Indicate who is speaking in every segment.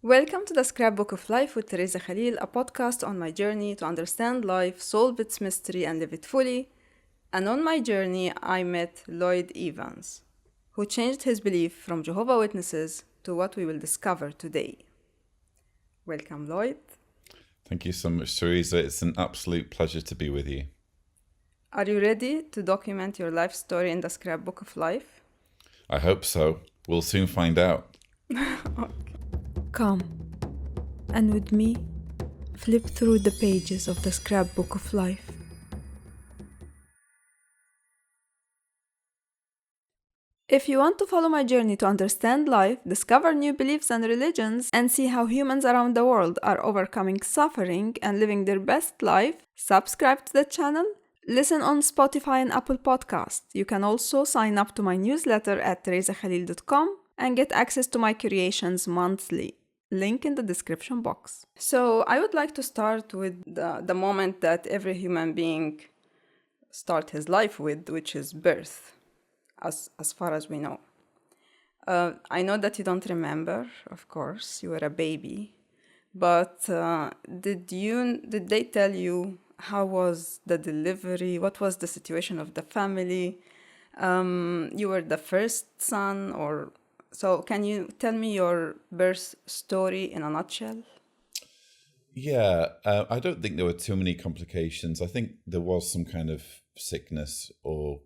Speaker 1: Welcome to the Scrapbook of Life with Theresa Khalil, a podcast on my journey to understand life, solve its mystery, and live it fully. And on my journey, I met Lloyd Evans, who changed his belief from Jehovah Witnesses to what we will discover today. Welcome, Lloyd.
Speaker 2: Thank you so much, Theresa. It's an absolute pleasure to be with you.
Speaker 1: Are you ready to document your life story in the Scrapbook of Life?
Speaker 2: I hope so. We'll soon find out.
Speaker 3: Come, and with me, flip through the pages of the Scrapbook of Life.
Speaker 1: If you want to follow my journey to understand life, discover new beliefs and religions, and see how humans around the world are overcoming suffering and living their best life, subscribe to the channel, listen on Spotify and Apple Podcasts. You can also sign up to my newsletter at theresakhalil.com and get access to my creations monthly. Link in the description box. So I would like to start with the moment that every human being starts his life with, which is birth. As far as we know. I know that you don't remember, of course, you were a baby, but did they tell you how was the delivery? What was the situation of the family? You were the first son, or so? Can you tell me your birth story in a nutshell?
Speaker 2: Yeah, I don't think there were too many complications. I think there was some kind of sickness or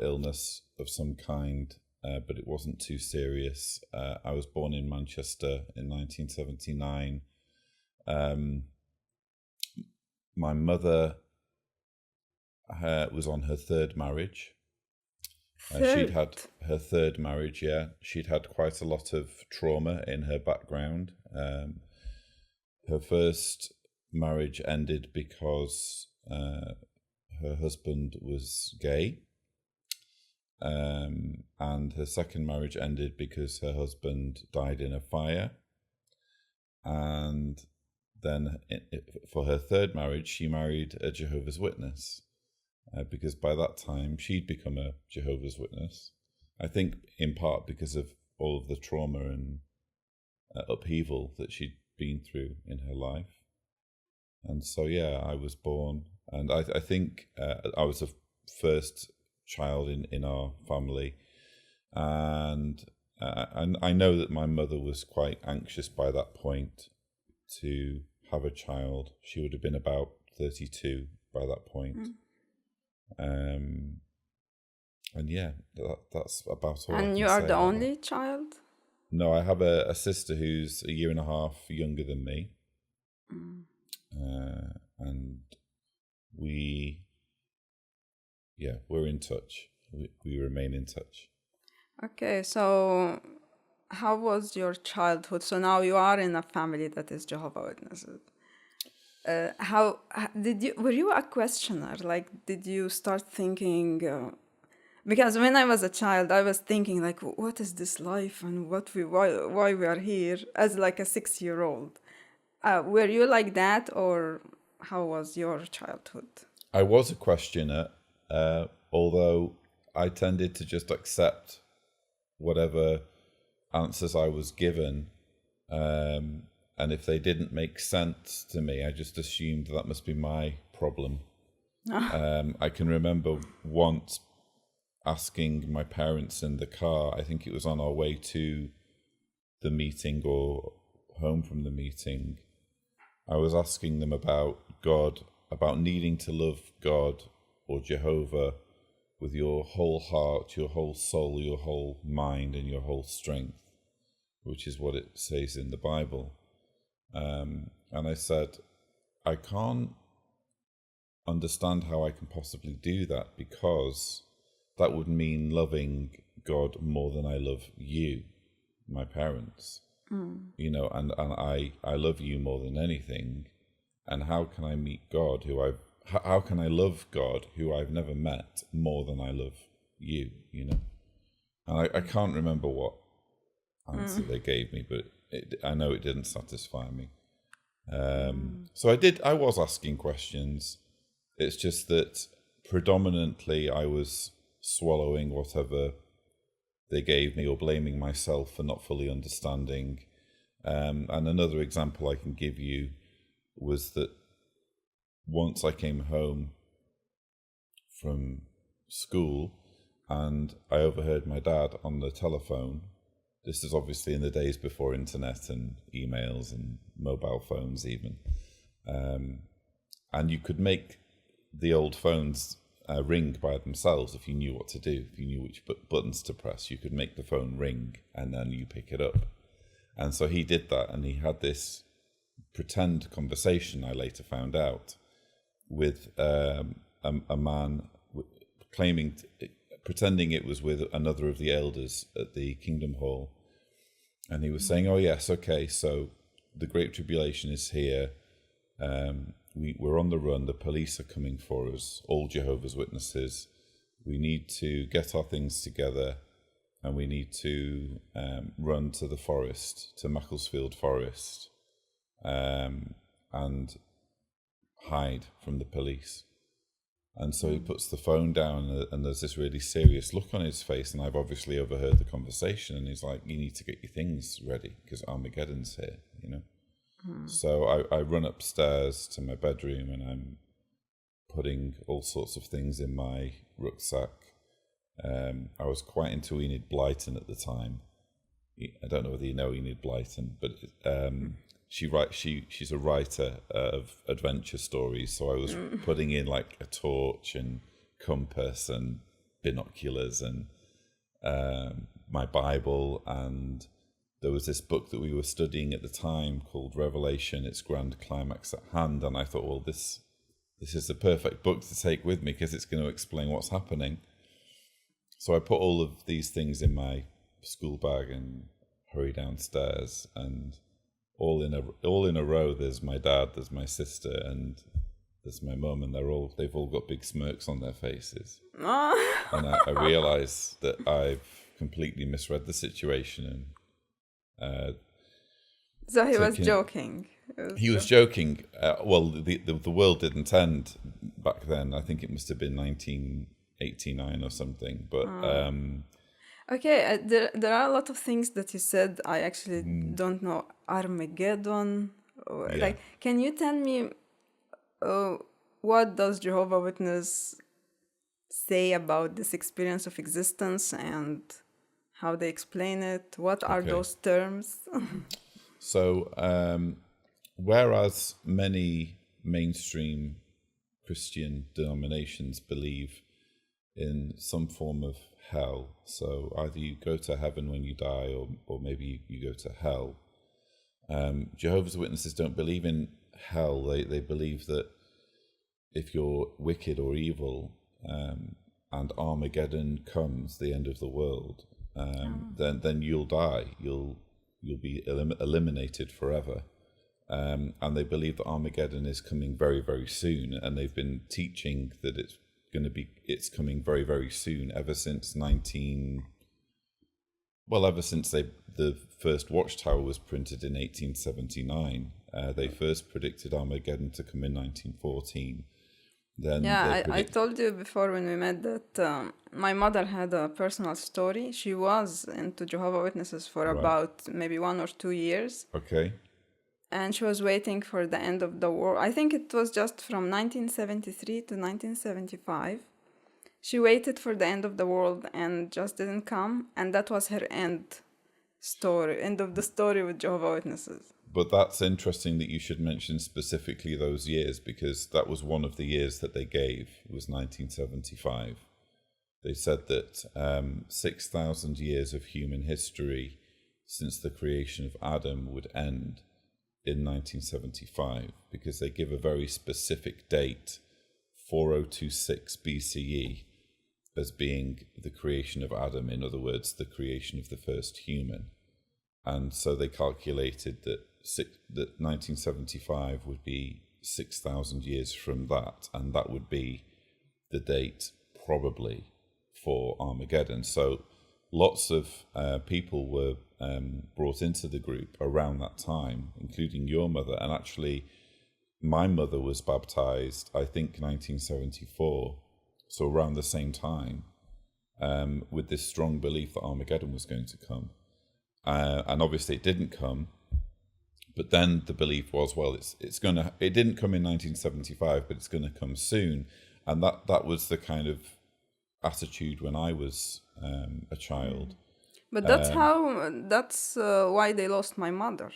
Speaker 2: illness of some kind, but it wasn't too serious. I was born in Manchester in 1979. My mother was on her third marriage. She'd had her third marriage, yeah. She'd had quite a lot of trauma in her background. Her first marriage ended because her husband was gay. And her second marriage ended because her husband died in a fire. And then for her third marriage, she married a Jehovah's Witness, because by that time she'd become a Jehovah's Witness. I think in part because of all of the trauma and upheaval that she'd been through in her life. And so, yeah, I was born, and I think I was the first child in our family, and I know that my mother was quite anxious by that point to have a child. She would have been about 32 by that point. And yeah, that's about all.
Speaker 1: And you are the only child?
Speaker 2: No, I have a sister who's a year and a half younger than me. And we're in touch. We remain in touch.
Speaker 1: Okay, so how was your childhood? So now you are in a family that is Jehovah Witnesses. How were you a questioner? Like, did you start thinking? Because when I was a child, I was thinking like, what is this life and why we are here? As like a 6-year-old, were you like that, or how was your childhood?
Speaker 2: I was a questioner, although I tended to just accept whatever answers I was given. And if they didn't make sense to me, I just assumed that must be my problem. I can remember once asking my parents in the car, I think it was on our way to the meeting or home from the meeting, I was asking them about God, about needing to love God or Jehovah with your whole heart, your whole soul, your whole mind, and your whole strength, which is what it says in the Bible. And I said, I can't understand how I can possibly do that, because that would mean loving God more than I love you, my parents. You know, and I love you more than anything. And how can I meet God how can I love God who I've never met more than I love you, you know? And I can't remember what answer they gave me, but I know it didn't satisfy me. So I was asking questions. It's just that predominantly I was swallowing whatever they gave me, or blaming myself for not fully understanding. And another example I can give you was that once I came home from school and I overheard my dad on the telephone. This is obviously in the days before internet and emails and mobile phones even. And you could make the old phones ring by themselves if you knew what to do, if you knew which buttons to press. You could make the phone ring and then you pick it up. And so he did that, and he had this pretend conversation, I later found out, with a man pretending it was with another of the elders at the Kingdom Hall. And he was saying, oh yes, okay, so the Great Tribulation is here. We're on the run. The police are coming for us, all Jehovah's Witnesses. We need to get our things together, and we need to run to the forest, to Macclesfield Forest, and hide from the police. And so he puts the phone down, and there's this really serious look on his face, and I've obviously overheard the conversation, and he's like, you need to get your things ready, because Armageddon's here, you know. So I run upstairs to my bedroom, and I'm putting all sorts of things in my rucksack. I was quite into Enid Blyton at the time. I don't know whether you know Enid Blyton, but she's a writer of adventure stories. So I was putting in like a torch and compass and binoculars and my Bible, and there was this book that we were studying at the time called Revelation, Its Grand Climax at Hand, and I thought, well, this is the perfect book to take with me because it's going to explain what's happening. So I put all of these things in my school bag and hurry downstairs, and all in a row. There's my dad, there's my sister, and there's my mum, and they've all got big smirks on their faces. And I realised that I've completely misread the situation. And
Speaker 1: so he was joking.
Speaker 2: He was joking. Well, the world didn't end back then. I think it must have been 1989 or something. But
Speaker 1: okay, there are a lot of things that you said I actually don't know. Armageddon.
Speaker 2: Yeah.
Speaker 1: Like, can you tell me what does Jehovah Witness say about this experience of existence and how they explain it? What are those terms?
Speaker 2: So, whereas many mainstream Christian denominations believe in some form of hell, so either you go to heaven when you die, or maybe you go to hell. Jehovah's Witnesses don't believe in hell. They believe that if you're wicked or evil, and Armageddon comes, the end of the world, then you'll die. You'll be eliminated forever. And they believe that Armageddon is coming very, very soon, and they've been teaching that it's coming very, very soon ever since the first Watchtower was printed in 1879. They first predicted Armageddon to come in 1914. Then
Speaker 1: I told you before when we met that my mother had a personal story. She was into Jehovah Witnesses for about maybe 1 or 2 years.
Speaker 2: Okay.
Speaker 1: And she was waiting for the end of the war. I think it was just from 1973 to 1975. She waited for the end of the world and just didn't come. And that was her end of the story with Jehovah Witnesses.
Speaker 2: But that's interesting that you should mention specifically those years, because that was one of the years that they gave, was 1975. They said that 6,000 years of human history since the creation of Adam would end in 1975, because they give a very specific date, 4026 BCE, as being the creation of Adam, in other words, the creation of the first human. And so they calculated that 1975 would be 6,000 years from that, and that would be the date probably for Armageddon. So lots of people were brought into the group around that time, including your mother. And actually, my mother was baptized, I think, 1974, so around the same time, with this strong belief that Armageddon was going to come. And obviously it didn't come. But then the belief was, well, it didn't come in 1975, but it's going to come soon. And that was the kind of attitude when I was a child.
Speaker 1: But that's why they lost my mother.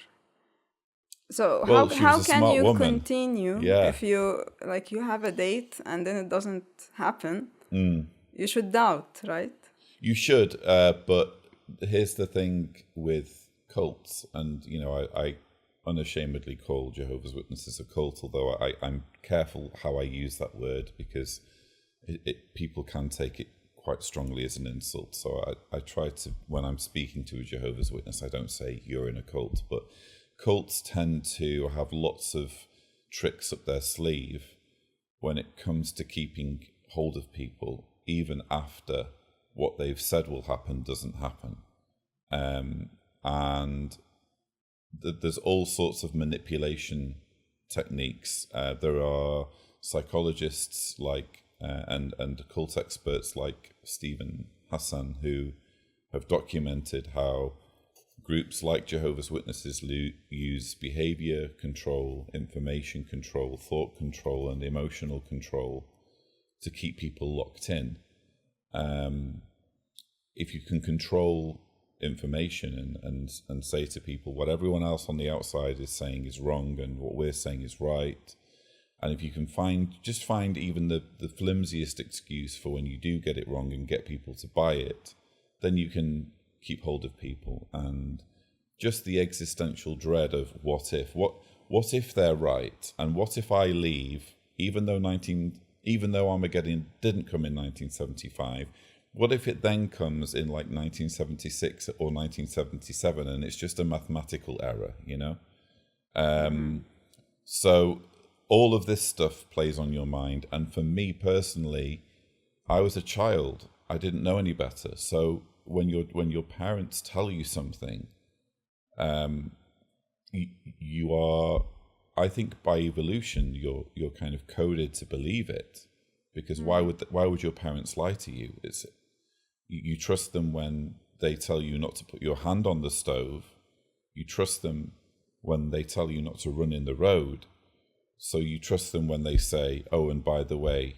Speaker 1: So
Speaker 2: Well, she
Speaker 1: how
Speaker 2: was a
Speaker 1: can
Speaker 2: smart
Speaker 1: you
Speaker 2: woman.
Speaker 1: continue if you you have a date and then it doesn't happen? You should doubt, right?
Speaker 2: You should, but here's the thing with cults, and I unashamedly call Jehovah's Witnesses a cult, although I'm careful how I use that word, because people can take it quite strongly as an insult. So I try to, when I'm speaking to a Jehovah's Witness, I don't say you're in a cult, but cults tend to have lots of tricks up their sleeve when it comes to keeping hold of people, even after what they've said will happen doesn't happen. And there's all sorts of manipulation techniques. There are psychologists and cult experts like Stephen Hassan who have documented how groups like Jehovah's Witnesses use behavior control, information control, thought control, and emotional control to keep people locked in. If you can control information and say to people what everyone else on the outside is saying is wrong and what we're saying is right, and if you can find even the flimsiest excuse for when you do get it wrong and get people to buy it, then you can keep hold of people. And just the existential dread of what if they're right, and what if I leave, even though Armageddon didn't come in 1975, what if it then comes in like 1976 or 1977 and it's just a mathematical error, So all of this stuff plays on your mind. And for me personally, I was a child. I didn't know any better. So when your parents tell you something, you are, I think by evolution, you're kind of coded to believe it, because why would your parents lie to you? You trust them when they tell you not to put your hand on the stove. You trust them when they tell you not to run in the road. So you trust them when they say, oh, and by the way,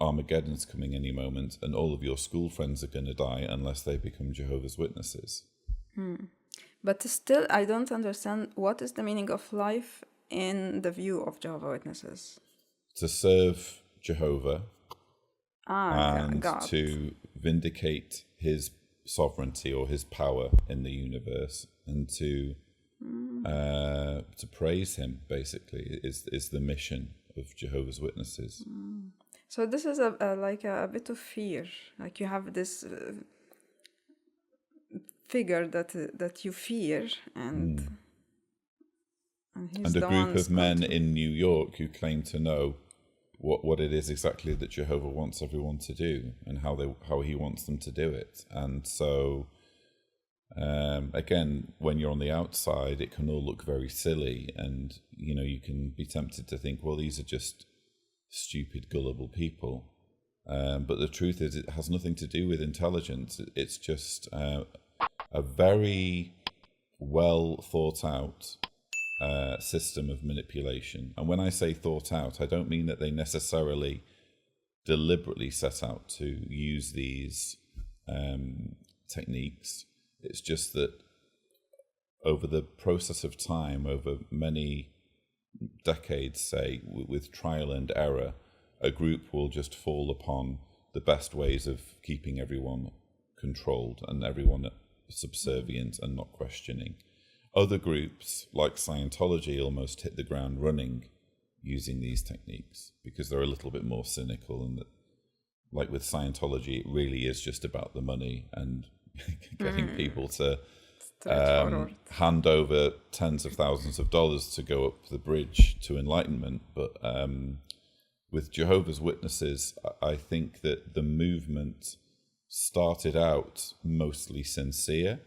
Speaker 2: Armageddon's coming any moment and all of your school friends are going to die unless they become Jehovah's Witnesses.
Speaker 1: But still, I don't understand what is the meaning of life in the view of Jehovah's Witnesses.
Speaker 2: To serve Jehovah and
Speaker 1: God.
Speaker 2: to vindicate his sovereignty or his power in the universe, and to praise him, basically, is the mission of Jehovah's Witnesses.
Speaker 1: So this is a bit of fear. Like you have this figure that you fear, and he's
Speaker 2: a group of men in New York who claim to know what it is exactly that Jehovah wants everyone to do and how he wants them to do it. And so again, when you're on the outside, it can all look very silly, and you can be tempted to think, well, these are just stupid, gullible people. But the truth is, it has nothing to do with intelligence. It's just a very well thought out system of manipulation. And when I say thought out, I don't mean that they necessarily deliberately set out to use these techniques. It's just that over the process of time, over many decades, say, with trial and error, a group will just fall upon the best ways of keeping everyone controlled and everyone subservient and not questioning. Other groups, like Scientology, almost hit the ground running using these techniques because they're a little bit more cynical, and that, like with Scientology, it really is just about the money and getting people to hand over tens of thousands of dollars to go up the bridge to enlightenment. But with Jehovah's Witnesses, I think that the movement started out mostly sincere,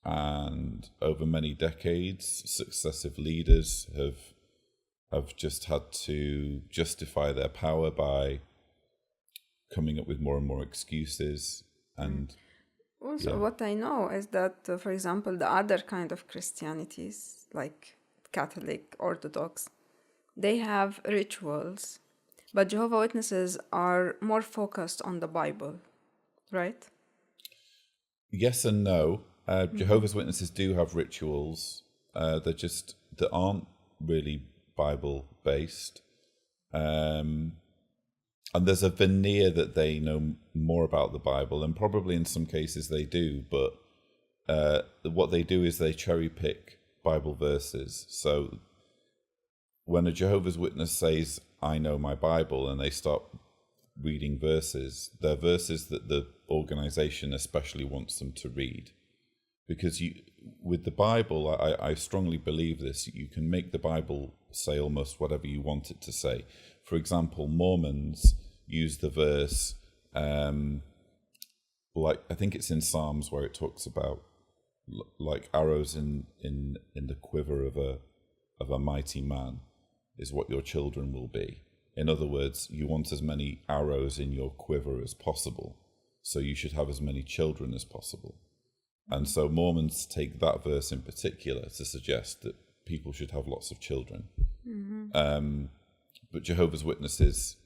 Speaker 2: and over many decades, successive leaders have just had to justify their power by coming up with more and more excuses. And
Speaker 1: also, what I know is that, for example, the other kind of Christianities, like Catholic, Orthodox, they have rituals, but Jehovah Witnesses are more focused on the Bible, right?
Speaker 2: Yes and no. Jehovah's Witnesses do have rituals. They aren't really Bible based. And there's a veneer that they know more about the Bible, and probably in some cases they do, but what they do is they cherry pick Bible verses. So when a Jehovah's Witness says, I know my Bible, and they start reading verses, they're verses that the organization especially wants them to read. Because with the Bible, I strongly believe this, you can make the Bible say almost whatever you want it to say. For example, Mormons use the verse, like I think it's in Psalms where it talks about like arrows in the quiver of a mighty man is what your children will be. In other words, you want as many arrows in your quiver as possible, so you should have as many children as possible. And so Mormons take that verse in particular to suggest that people should have lots of children. But Jehovah's Witnesses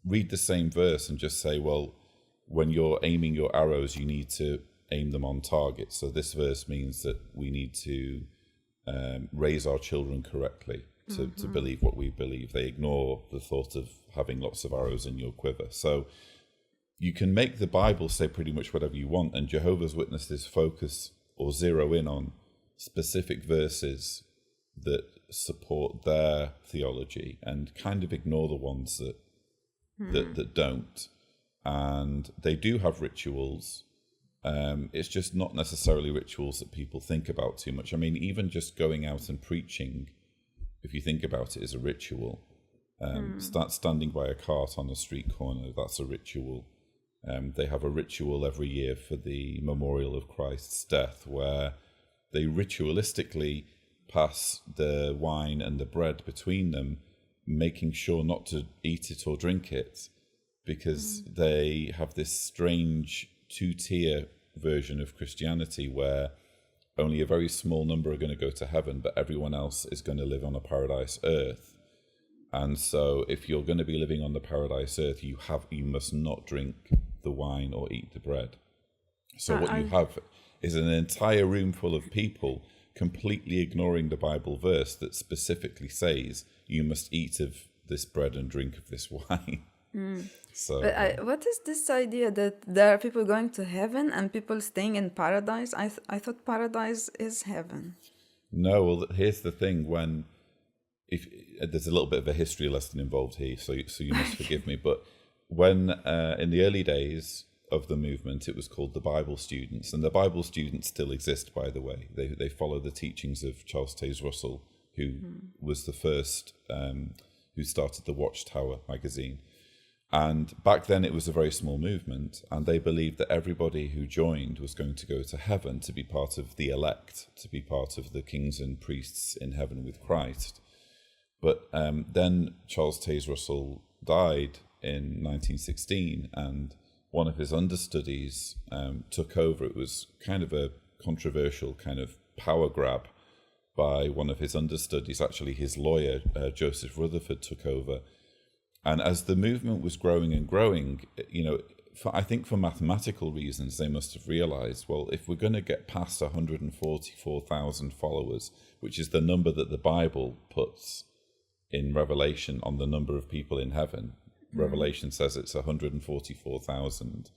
Speaker 2: read the same verse and just say, well, when you're aiming your arrows, you need to aim them on target. So this verse means that we need to raise our children correctly to believe what we believe. They ignore the thought of having lots of arrows in your quiver. So you can make the Bible say pretty much whatever you want, and Jehovah's Witnesses focus or zero in on specific verses that support their theology and kind of ignore the ones that don't. And they do have rituals. It's just not necessarily rituals that people think about too much. I mean, even just going out and preaching, if you think about it, is a ritual. Standing by a cart on a street corner, that's a ritual. They have a ritual every year for the memorial of Christ's death, where they ritualistically pass the wine and the bread between them, making sure not to eat it or drink it, because they have this strange two-tier version of Christianity where only a very small number are going to go to heaven, but everyone else is going to live on a paradise earth. And so if you're going to be living on the paradise earth, you must not drink the wine or eat the bread. So what you have is an entire room full of people completely ignoring the Bible verse that specifically says you must eat of this bread and drink of this wine. So
Speaker 1: what is this idea that there are people going to heaven and people staying in paradise? I thought paradise is heaven.
Speaker 2: No, well, here's the thing. If there's a little bit of a history lesson involved here, so you must forgive me. But when in the early days of the movement, it was called the Bible Students, and the Bible Students still exist, by the way. They follow the teachings of Charles Taze Russell, who was the first who started the Watchtower magazine. And back then it was a very small movement, and they believed that everybody who joined was going to go to heaven, to be part of the elect, to be part of the kings and priests in heaven with Christ. But then Charles Taze Russell died in 1916, and one of his understudies took over. It was kind of a controversial kind of power grab by one of his understudies. Actually, his lawyer, Joseph Rutherford, took over. And as the movement was growing and growing, I think for mathematical reasons, they must have realized, well, if we're going to get past 144,000 followers, which is the number that the Bible puts in Revelation on the number of people in heaven, Revelation says it's 144,000.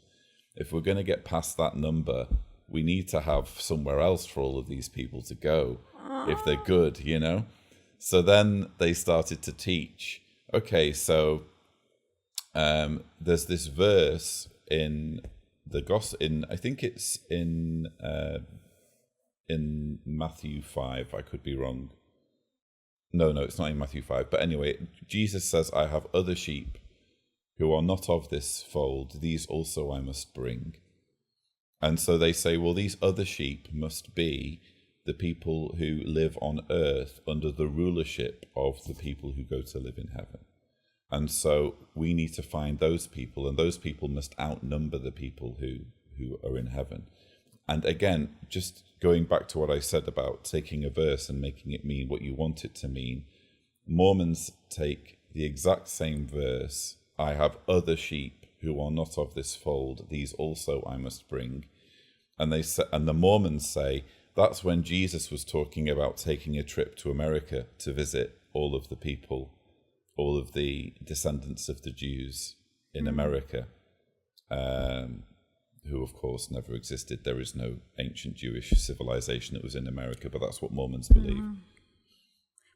Speaker 2: If we're going to get past that number, we need to have somewhere else for all of these people to go if they're good, So then they started to teach, okay, so there's this verse in the gospel, I think it's in Matthew 5, I could be wrong. No, it's not in Matthew 5. But anyway, Jesus says, I have other sheep who are not of this fold. These also I must bring. And so they say, well, these other sheep must be the people who live on earth under the rulership of the people who go to live in heaven. And so we need to find those people, and those people must outnumber the people who are in heaven. And again, just going back to what I said about taking a verse and making it mean what you want it to mean, Mormons take the exact same verse, I have other sheep who are not of this fold, these also I must bring. And they say, and the Mormons say, that's when Jesus was talking about taking a trip to America to visit all of the people, all of the descendants of the Jews in America, who of course never existed. There is no ancient Jewish civilization that was in America, but that's what Mormons believe.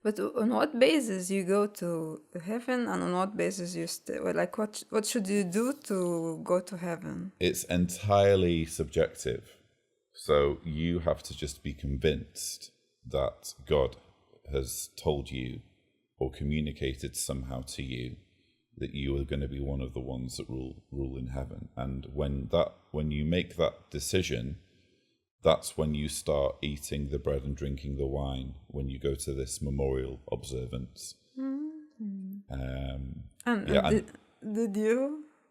Speaker 1: But on what basis you go to heaven, and on what basis you stay? Well, like, what should you do to go to heaven?
Speaker 2: It's entirely subjective. So you have to just be convinced that God has told you or communicated somehow to you that you are going to be one of the ones that rule in heaven. And when you make that decision, that's when you start eating the bread and drinking the wine, when you go to this memorial observance.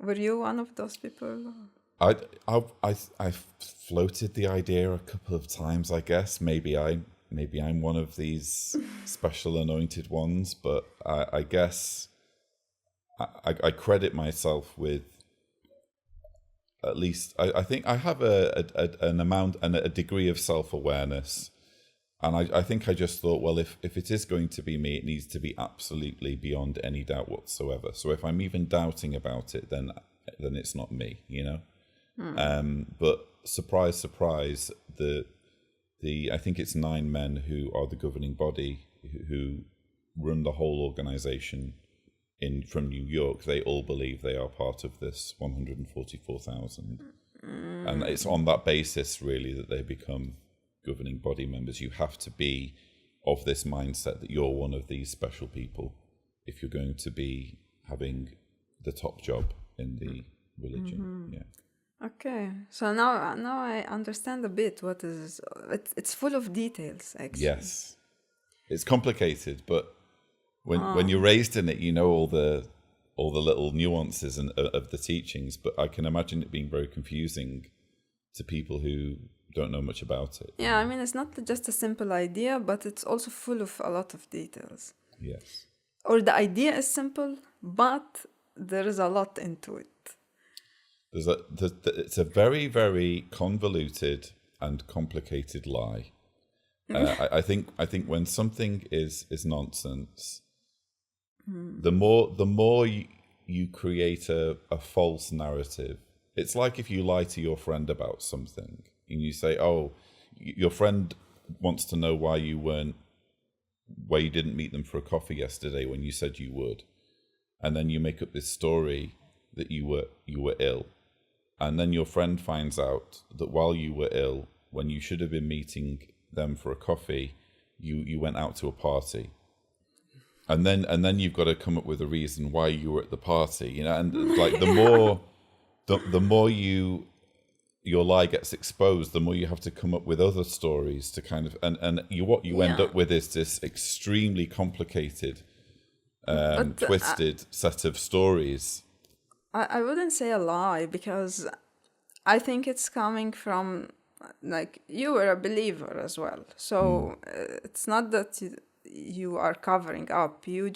Speaker 1: Were you one of those people?
Speaker 2: I floated the idea a couple of times, I guess. Maybe I'm one of these special anointed ones, but I guess I credit myself with, at least I think I have an amount and a degree of self-awareness, and I think I just thought, well, if it is going to be me, it needs to be absolutely beyond any doubt whatsoever. So if I'm even doubting about it, then it's not me, you know. But surprise, surprise, I think it's 9 men who are the governing body who run the whole organization from New York. They all believe they are part of this 144,000. And it's on that basis, really, that they become governing body members. You have to be of this mindset that you're one of these special people if you're going to be having the top job in the religion. Yeah.
Speaker 1: Okay, so now I understand a bit what is. It's full of details, actually.
Speaker 2: Yes, it's complicated, but when you're raised in it, you know all the little nuances of the teachings. But I can imagine it being very confusing to people who don't know much about it.
Speaker 1: Yeah, I mean, it's not just a simple idea, but it's also full of a lot of details.
Speaker 2: Yes.
Speaker 1: Or the idea is simple, but there is a lot into it.
Speaker 2: It's a very, very convoluted and complicated lie. I think when something is nonsense, the more you create a false narrative. It's like if you lie to your friend about something and you say, "Oh, your friend wants to know why you didn't meet them for a coffee yesterday when you said you would," and then you make up this story that you were ill. And then your friend finds out that while you were ill, when you should have been meeting them for a coffee, you went out to a party. And then you've got to come up with a reason why you were at the party, you know. And like the more your lie gets exposed, the more you have to come up with other stories to kind of what you end up with is this extremely complicated, twisted set of stories.
Speaker 1: I wouldn't say a lie, because I think it's coming from, like, you were a believer as well. So it's not that you are covering up. You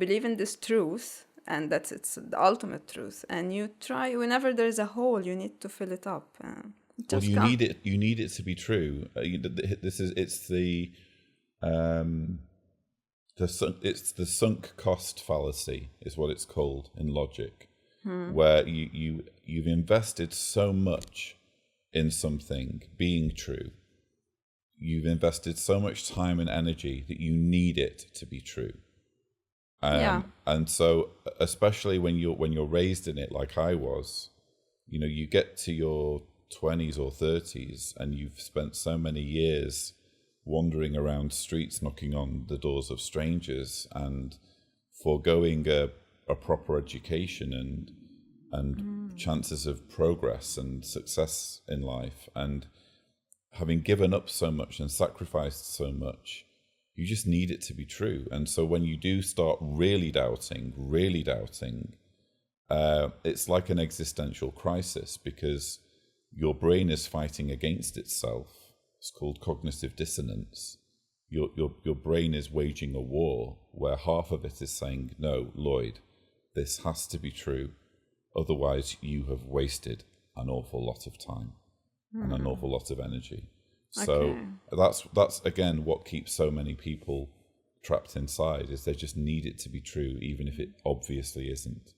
Speaker 1: believe in this truth, and that it's the ultimate truth. And you try, whenever there is a hole, you need to fill it up.
Speaker 2: Well, you need it to be true. It's the sunk cost fallacy is what it's called in logic, where you've invested so much in something being true. You've invested so much time and energy that you need it to be true. And so, especially when you're raised in it, like I was, you know, you get to your 20s or 30s and you've spent so many years wandering around streets, knocking on the doors of strangers, and foregoing a proper education and chances of progress and success in life, and having given up so much and sacrificed so much, you just need it to be true. And so when you do start really doubting, it's like an existential crisis because your brain is fighting against itself. It's called cognitive dissonance. Your brain is waging a war where half of it is saying, no, Lloyd, this has to be true. Otherwise, you have wasted an awful lot of time and an awful lot of energy. So that's again what keeps so many people trapped inside, is they just need it to be true, even if it obviously isn't.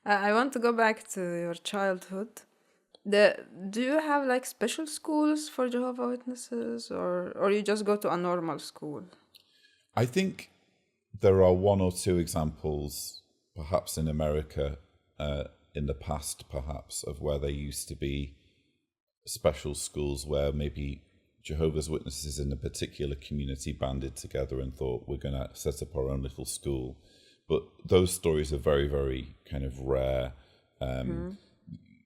Speaker 1: I want to go back to your childhood. Do you have like special schools for Jehovah Witnesses, or you just go to a normal school?
Speaker 2: I think there are one or two examples, perhaps in America, in the past, perhaps, of where there used to be special schools where maybe Jehovah's Witnesses in a particular community banded together and thought, we're going to set up our own little school. But those stories are very, very kind of rare.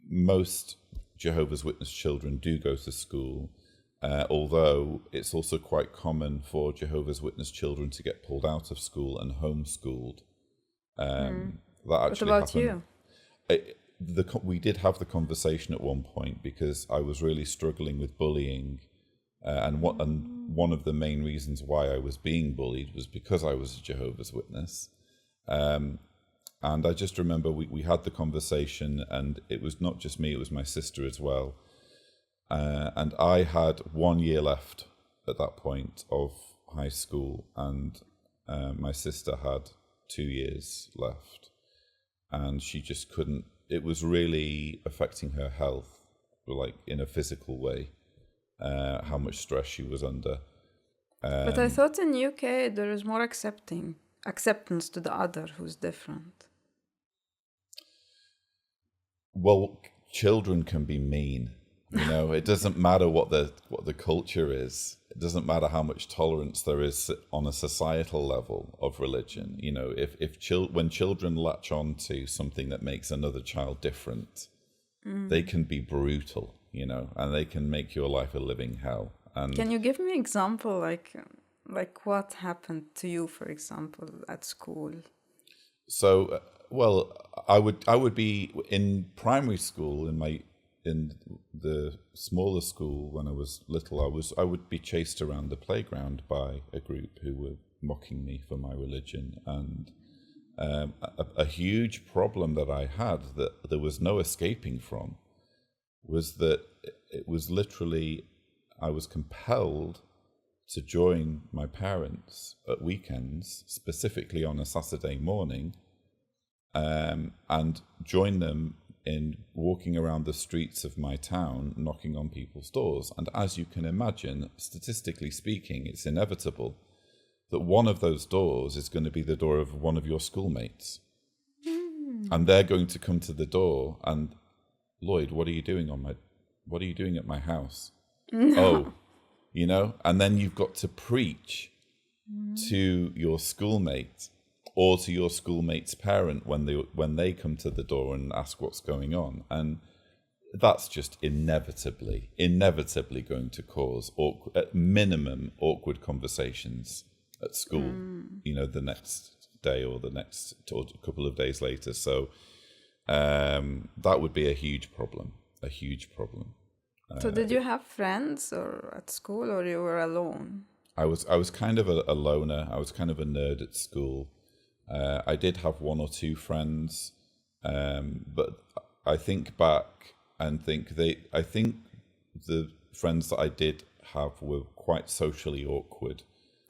Speaker 2: Most Jehovah's Witness children do go to school, although it's also quite common for Jehovah's Witness children to get pulled out of school and homeschooled. That actually
Speaker 1: what about
Speaker 2: happened.
Speaker 1: you?
Speaker 2: We did have the conversation at one point because I was really struggling with bullying, and one of the main reasons why I was being bullied was because I was a Jehovah's Witness. And I just remember we had the conversation, and it was not just me, it was my sister as well. And I had 1 year left at that point of high school, and my sister had 2 years left. And she just couldn't, it was really affecting her health, like in a physical way, how much stress she was under.
Speaker 1: But I thought in UK there is more acceptance to the other who's different.
Speaker 2: Well, children can be mean. You know, it doesn't matter what the culture is. It doesn't matter how much tolerance there is on a societal level of religion. You know, when children latch on to something that makes another child different, they can be brutal. You know, and they can make your life a living hell. And
Speaker 1: can you give me an example, like what happened to you, for example, at school?
Speaker 2: So, well, I would be in primary school in the smaller school when I was little. I would be chased around the playground by a group who were mocking me for my religion, and a huge problem that I had that there was no escaping from was that it was literally I was compelled to join my parents at weekends, specifically on a Saturday morning, and join them in walking around the streets of my town, knocking on people's doors. And as you can imagine, statistically speaking, it's inevitable that one of those doors is going to be the door of one of your schoolmates. And they're going to come to the door and, Lloyd, what are you doing at my house? No. Oh, you know, and then you've got to preach to your schoolmate or to your schoolmate's parent when they come to the door and ask what's going on. And that's just inevitably going to cause at minimum awkward conversations at school, you know, the next day or or a couple of days later. So that would be a huge problem. So
Speaker 1: did you have friends or at school, or you were alone?
Speaker 2: I was kind of a loner. I was kind of a nerd at school. I did have one or two friends, but I think back and I think the friends that I did have were quite socially awkward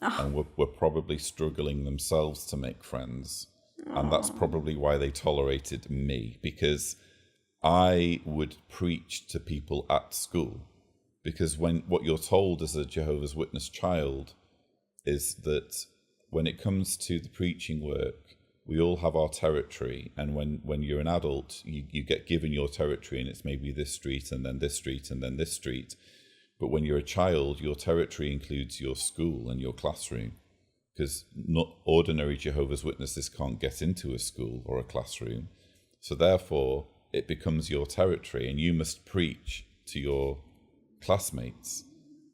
Speaker 2: and were probably struggling themselves to make friends. And that's probably why they tolerated me, because I would preach to people at school. Because what you're told as a Jehovah's Witness child is that when it comes to the preaching work, we all have our territory. And when you're an adult, you get given your territory, and it's maybe this street and then this street and then this street. But when you're a child, your territory includes your school and your classroom. Because not ordinary Jehovah's Witnesses can't get into a school or a classroom. So therefore, it becomes your territory, and you must preach to your classmates.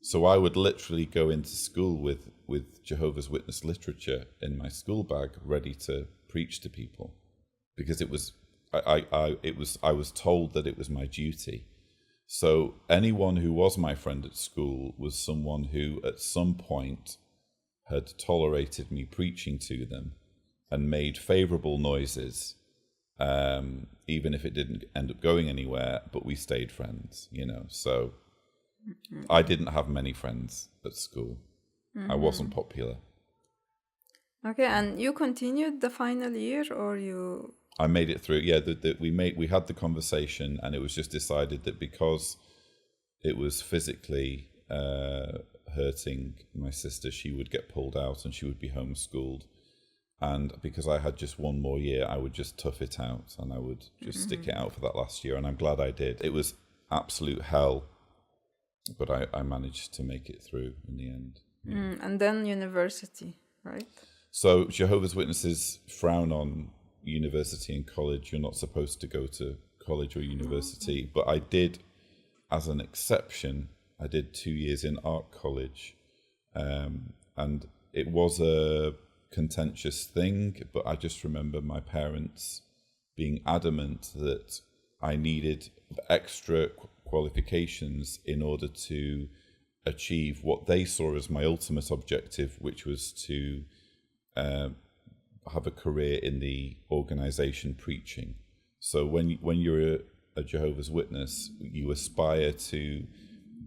Speaker 2: So I would literally go into school with Jehovah's Witness literature in my school bag, ready to preach to people. because it was I was told that it was my duty. So anyone who was my friend at school was someone who at some point had tolerated me preaching to them and made favourable noises, even if it didn't end up going anywhere, but we stayed friends, you know. So I didn't have many friends at school. I wasn't popular.
Speaker 1: Okay, and you continued the final year, or you...
Speaker 2: I made it through. Yeah, we had the conversation, and it was just decided that because it was physically hurting my sister, she would get pulled out and she would be homeschooled. And because I had just one more year, I would just tough it out and I would just stick it out for that last year. And I'm glad I did. It was absolute hell, but I managed to make it through in the end.
Speaker 1: And then university, right?
Speaker 2: So Jehovah's Witnesses frown on university and college. You're not supposed to go to college or university, but I did, as an exception, I did 2 years in art college, and it was a contentious thing, but I just remember my parents being adamant that I needed extra qualifications in order to achieve what they saw as my ultimate objective, which was to have a career in the organization preaching. So when you're a Jehovah's Witness, you aspire to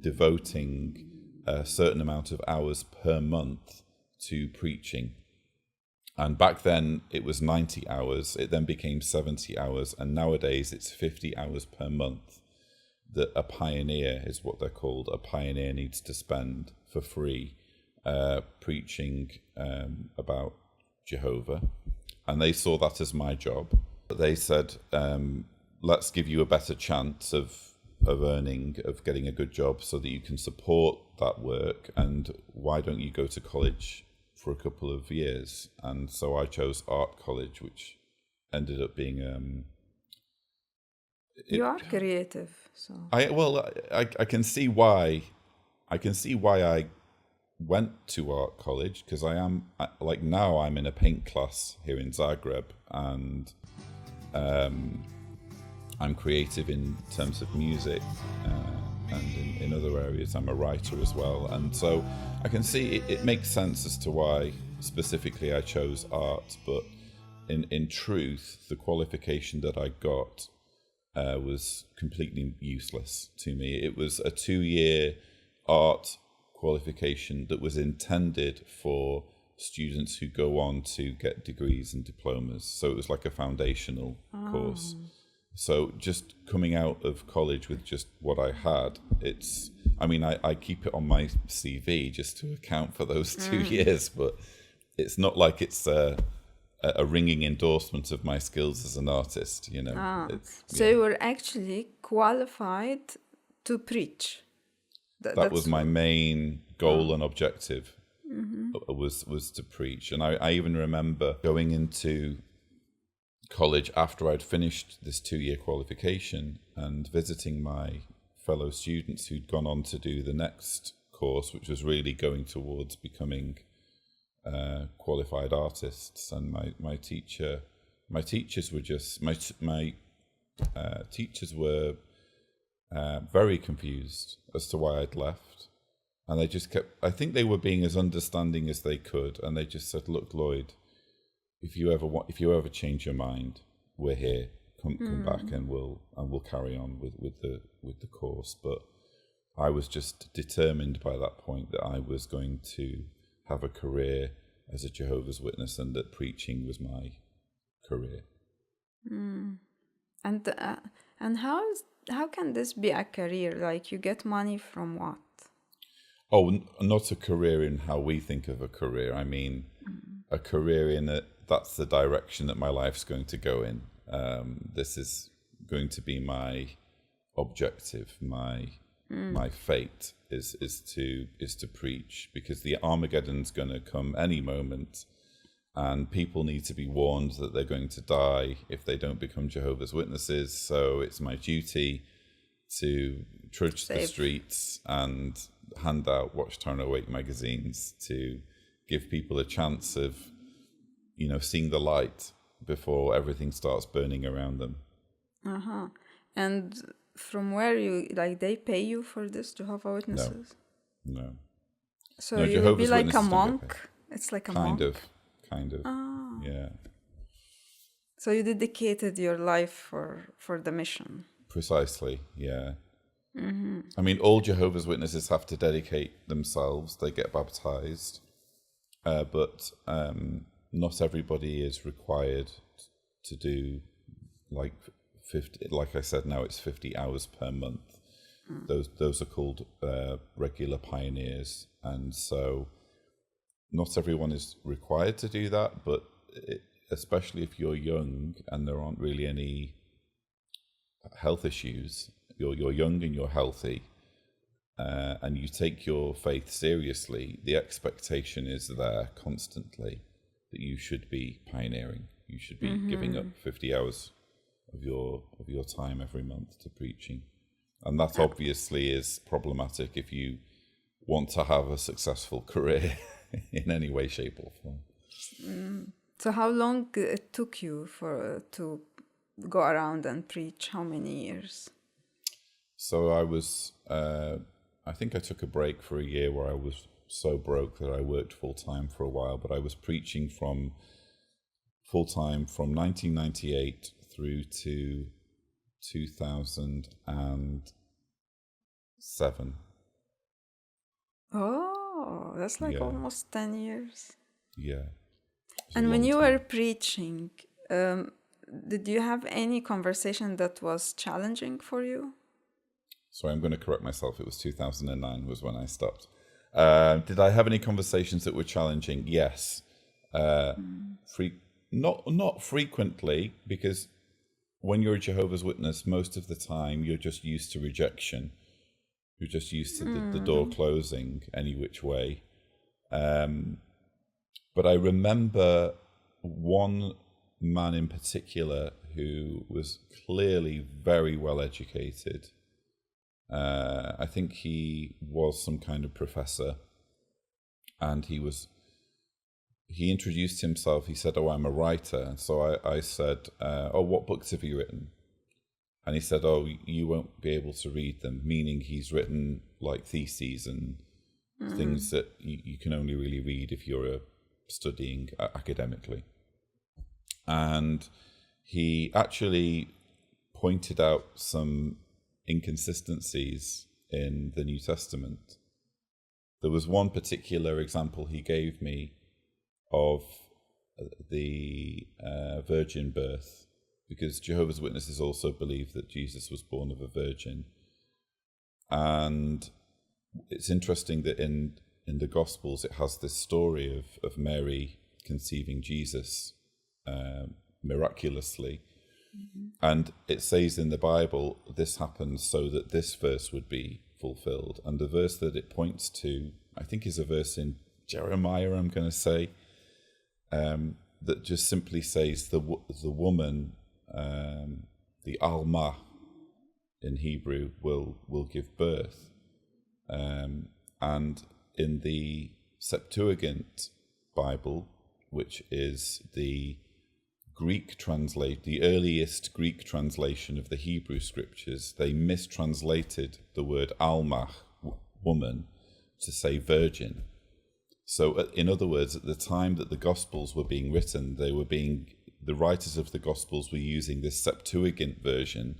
Speaker 2: devoting a certain amount of hours per month to preaching. And back then it was 90 hours, it then became 70 hours, and nowadays it's 50 hours per month that a pioneer, is what they're called, a pioneer needs to spend for free preaching about Jehovah. And they saw that as my job. They said, let's give you a better chance of getting a good job so that you can support that work, and why don't you go to college for a couple of years? And so I chose art college, which ended up being
Speaker 1: you are creative, so
Speaker 2: I can see why I went to art college, because now I'm in a paint class here in Zagreb, and I'm creative in terms of music, and in other areas I'm a writer as well. And so I can see it makes sense as to why specifically I chose art, but in truth, the qualification that I got was completely useless to me. It was a 2-year art qualification that was intended for students who go on to get degrees and diplomas. So it was like a foundational course. So just coming out of college with just what I had, I keep it on my CV just to account for those 2 years, but it's not like it's a ringing endorsement of my skills as an artist, you know.
Speaker 1: So you were actually qualified to preach.
Speaker 2: That was my main goal and objective, was to preach. And I even remember going into college after I'd finished this 2-year qualification and visiting my fellow students who'd gone on to do the next course, which was really going towards becoming qualified artists. And my teachers were very confused as to why I'd left, and they just I think they were being as understanding as they could, and they just said, "Look, Lloyd, if you ever change your mind, we're here. Come back, and we'll carry on with the course." But I was just determined by that point that I was going to have a career as a Jehovah's Witness, and that preaching was my career.
Speaker 1: And how can this be a career? Like, you get money from what?
Speaker 2: Oh, not a career in how we think of a career. I mean, a career in that's the direction that my life's going to go in. This is going to be my objective, my fate is to preach, because the Armageddon's going to come any moment, and people need to be warned that they're going to die if they don't become Jehovah's Witnesses. So it's my duty to trudge the streets and hand out Watchtower Awake magazines to give people a chance of, seeing the light before everything starts burning around them.
Speaker 1: Uh-huh. And from where they pay you for this, Jehovah Witnesses?
Speaker 2: No.
Speaker 1: So
Speaker 2: No,
Speaker 1: you will be
Speaker 2: Jehovah's
Speaker 1: like a
Speaker 2: Witnesses don't get
Speaker 1: monk?
Speaker 2: paid.
Speaker 1: It's like a
Speaker 2: Kind
Speaker 1: monk?
Speaker 2: of.
Speaker 1: Ah.
Speaker 2: Yeah.
Speaker 1: So you dedicated your life for the mission.
Speaker 2: Precisely, yeah. I mean, all Jehovah's Witnesses have to dedicate themselves. They get baptized, but not everybody is required to do like 50. Like I said, now it's 50 hours per month. Those are called regular pioneers, and so not everyone is required to do that. But especially if you're young and there aren't really any health issues, you're young and you're healthy, and you take your faith seriously, the expectation is there constantly that you should be pioneering. You should be giving up 50 hours of your time every month to preaching. And that obviously is problematic if you want to have a successful career in any way, shape or form.
Speaker 1: So how long it took you to go around and preach? How many years?
Speaker 2: So I was, I think I took a break for a year where I was so broke that I worked full-time for a while, but I was preaching from full-time from 1998 through to 2007.
Speaker 1: Oh, that's like
Speaker 2: Yeah.
Speaker 1: almost 10 years.
Speaker 2: Yeah.
Speaker 1: And when you were preaching, did you have any conversation that was challenging for you?
Speaker 2: Sorry, I'm going to correct myself. It was 2009 was when I stopped. Did I have any conversations that were challenging? Yes. Not frequently, because when you're a Jehovah's Witness, most of the time you're just used to rejection. You're just used to the door closing any which way. But I remember one man in particular who was clearly very well educated. I think he was some kind of professor, and he introduced himself. He said, "Oh, I'm a writer." And so I said, "Oh, what books have you written?" And he said, "Oh, you won't be able to read them," meaning he's written like theses and things that you can only really read if you're studying academically. And he actually pointed out some inconsistencies in the New Testament. There was one particular example he gave me of the virgin birth, because Jehovah's Witnesses also believe that Jesus was born of a virgin. And it's interesting that in the Gospels it has this story of Mary conceiving Jesus miraculously. And it says in the Bible, this happened so that this verse would be fulfilled. And the verse that it points to, I think, is a verse in Jeremiah, I'm going to say, that just simply says the woman, the Alma in Hebrew, will give birth. And in the Septuagint Bible, which is the earliest Greek translation of the Hebrew scriptures, they mistranslated the word Alma, woman, to say virgin. So in other words, at the time that the Gospels were being written, the writers of the Gospels were using this Septuagint version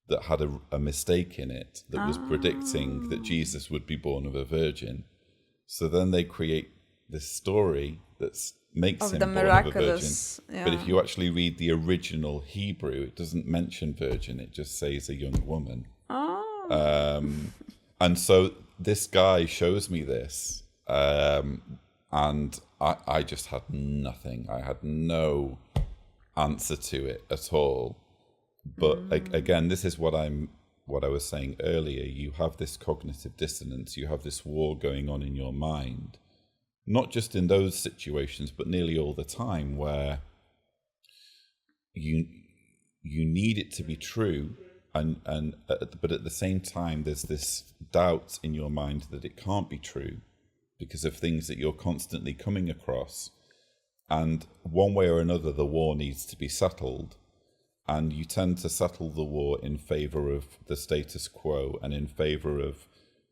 Speaker 2: that had a mistake in it that was predicting that Jesus would be born of a virgin. So then they create this story that makes him born of a virgin.
Speaker 1: Yeah.
Speaker 2: But if you actually read the original Hebrew, it doesn't mention virgin, it just says a young woman. And so this guy shows me this, and I just had nothing. I had no answer to it at all. But again, this is what I was saying earlier. You have this cognitive dissonance. You have this war going on in your mind, not just in those situations, but nearly all the time, where you need it to be true, but at the same time, there's this doubt in your mind that it can't be true because of things that you're constantly coming across. And one way or another, the war needs to be settled. And you tend to settle the war in favor of the status quo and in favor of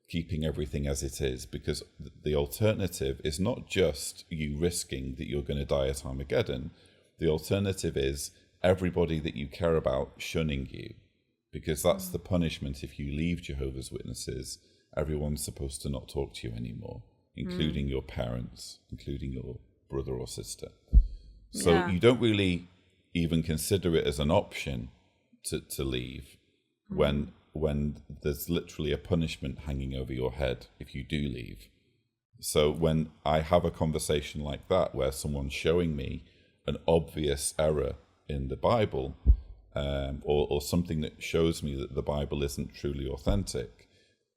Speaker 2: keeping everything as it is, because the alternative is not just you risking that you're going to die at Armageddon. The alternative is everybody that you care about shunning you, because that's the punishment if you leave Jehovah's Witnesses. Everyone's supposed to not talk to you anymore, including your parents, including your brother or sister. So you don't really even consider it as an option to leave when there's literally a punishment hanging over your head if you do leave. So when I have a conversation like that where someone's showing me an obvious error in the Bible, or something that shows me that the Bible isn't truly authentic,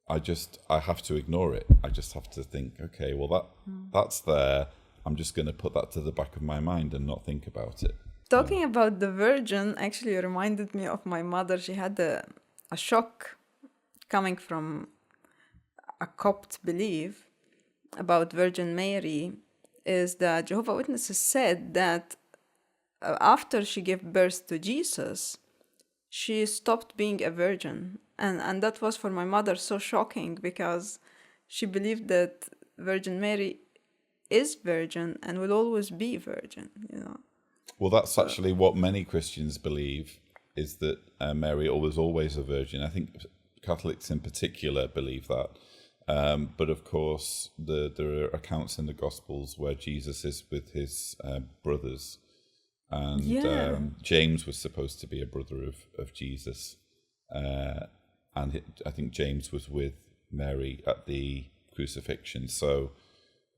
Speaker 2: I have to ignore it. I just have to think, okay, well that's there. I'm just going to put that to the back of my mind and not think about it.
Speaker 1: Talking about the Virgin actually reminded me of my mother. She had a shock coming from a Copt belief about Virgin Mary, is that Jehovah's Witnesses said that after she gave birth to Jesus, she stopped being a virgin. And that was for my mother so shocking, because she believed that Virgin Mary is virgin and will always be virgin, you know.
Speaker 2: Well, that's actually what many Christians believe, is that Mary was always a virgin. I think Catholics in particular believe that. But of course, there are accounts in the Gospels where Jesus is with his brothers. And James was supposed to be a brother of Jesus. And I think James was with Mary at the crucifixion. So,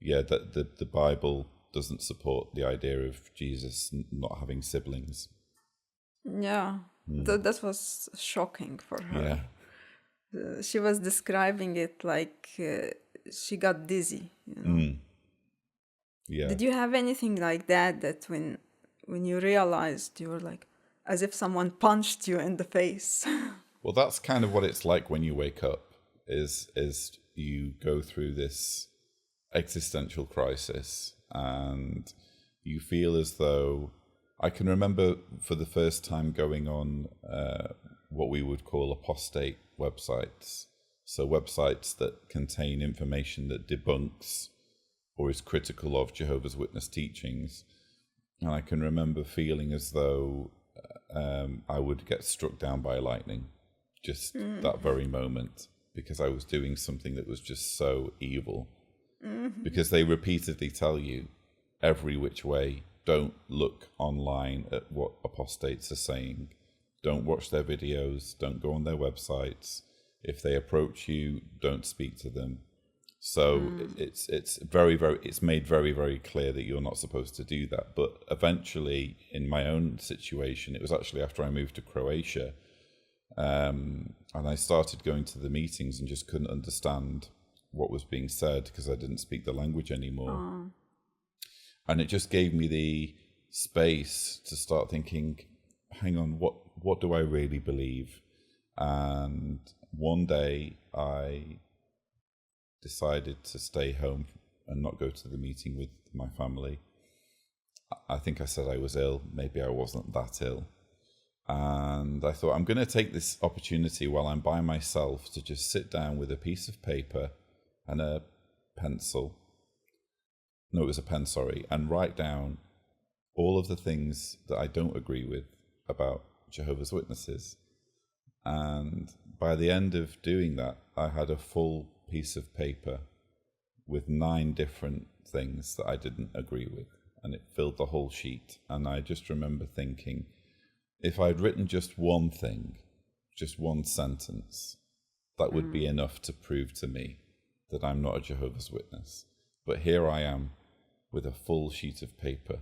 Speaker 2: yeah, the Bible doesn't support the idea of Jesus not having siblings.
Speaker 1: Yeah, that was shocking for her.
Speaker 2: Yeah.
Speaker 1: She was describing it like she got dizzy, you know.
Speaker 2: Yeah.
Speaker 1: Did you have anything like that when you realized you were like, as if someone punched you in the face?
Speaker 2: Well, that's kind of what it's like when you wake up, is you go through this existential crisis and you feel as though, I can remember for the first time going on what we would call apostate websites. So websites that contain information that debunks or is critical of Jehovah's Witness teachings. And I can remember feeling as though I would get struck down by lightning just that very moment, because I was doing something that was just so evil. Because they repeatedly tell you every which way, don't look online at what apostates are saying. Don't watch their videos. Don't go on their websites. If they approach you, don't speak to them. So it's made very, very clear that you're not supposed to do that. But eventually, in my own situation, it was actually after I moved to Croatia, and I started going to the meetings and just couldn't understand what was being said because I didn't speak the language anymore. And it just gave me the space to start thinking, hang on, what do I really believe? And one day I decided to stay home and not go to the meeting with my family. I think I said I was ill. Maybe I wasn't that ill. And I thought, I'm going to take this opportunity while I'm by myself to just sit down with a piece of paper and a pencil. No, it was a pen, sorry. And write down all of the things that I don't agree with about Jehovah's Witnesses. And by the end of doing that, I had a full piece of paper with 9 different things that I didn't agree with. And it filled the whole sheet. And I just remember thinking, if I'd written just one thing, just one sentence, that would be enough to prove to me that I'm not a Jehovah's Witness. But here I am with a full sheet of paper.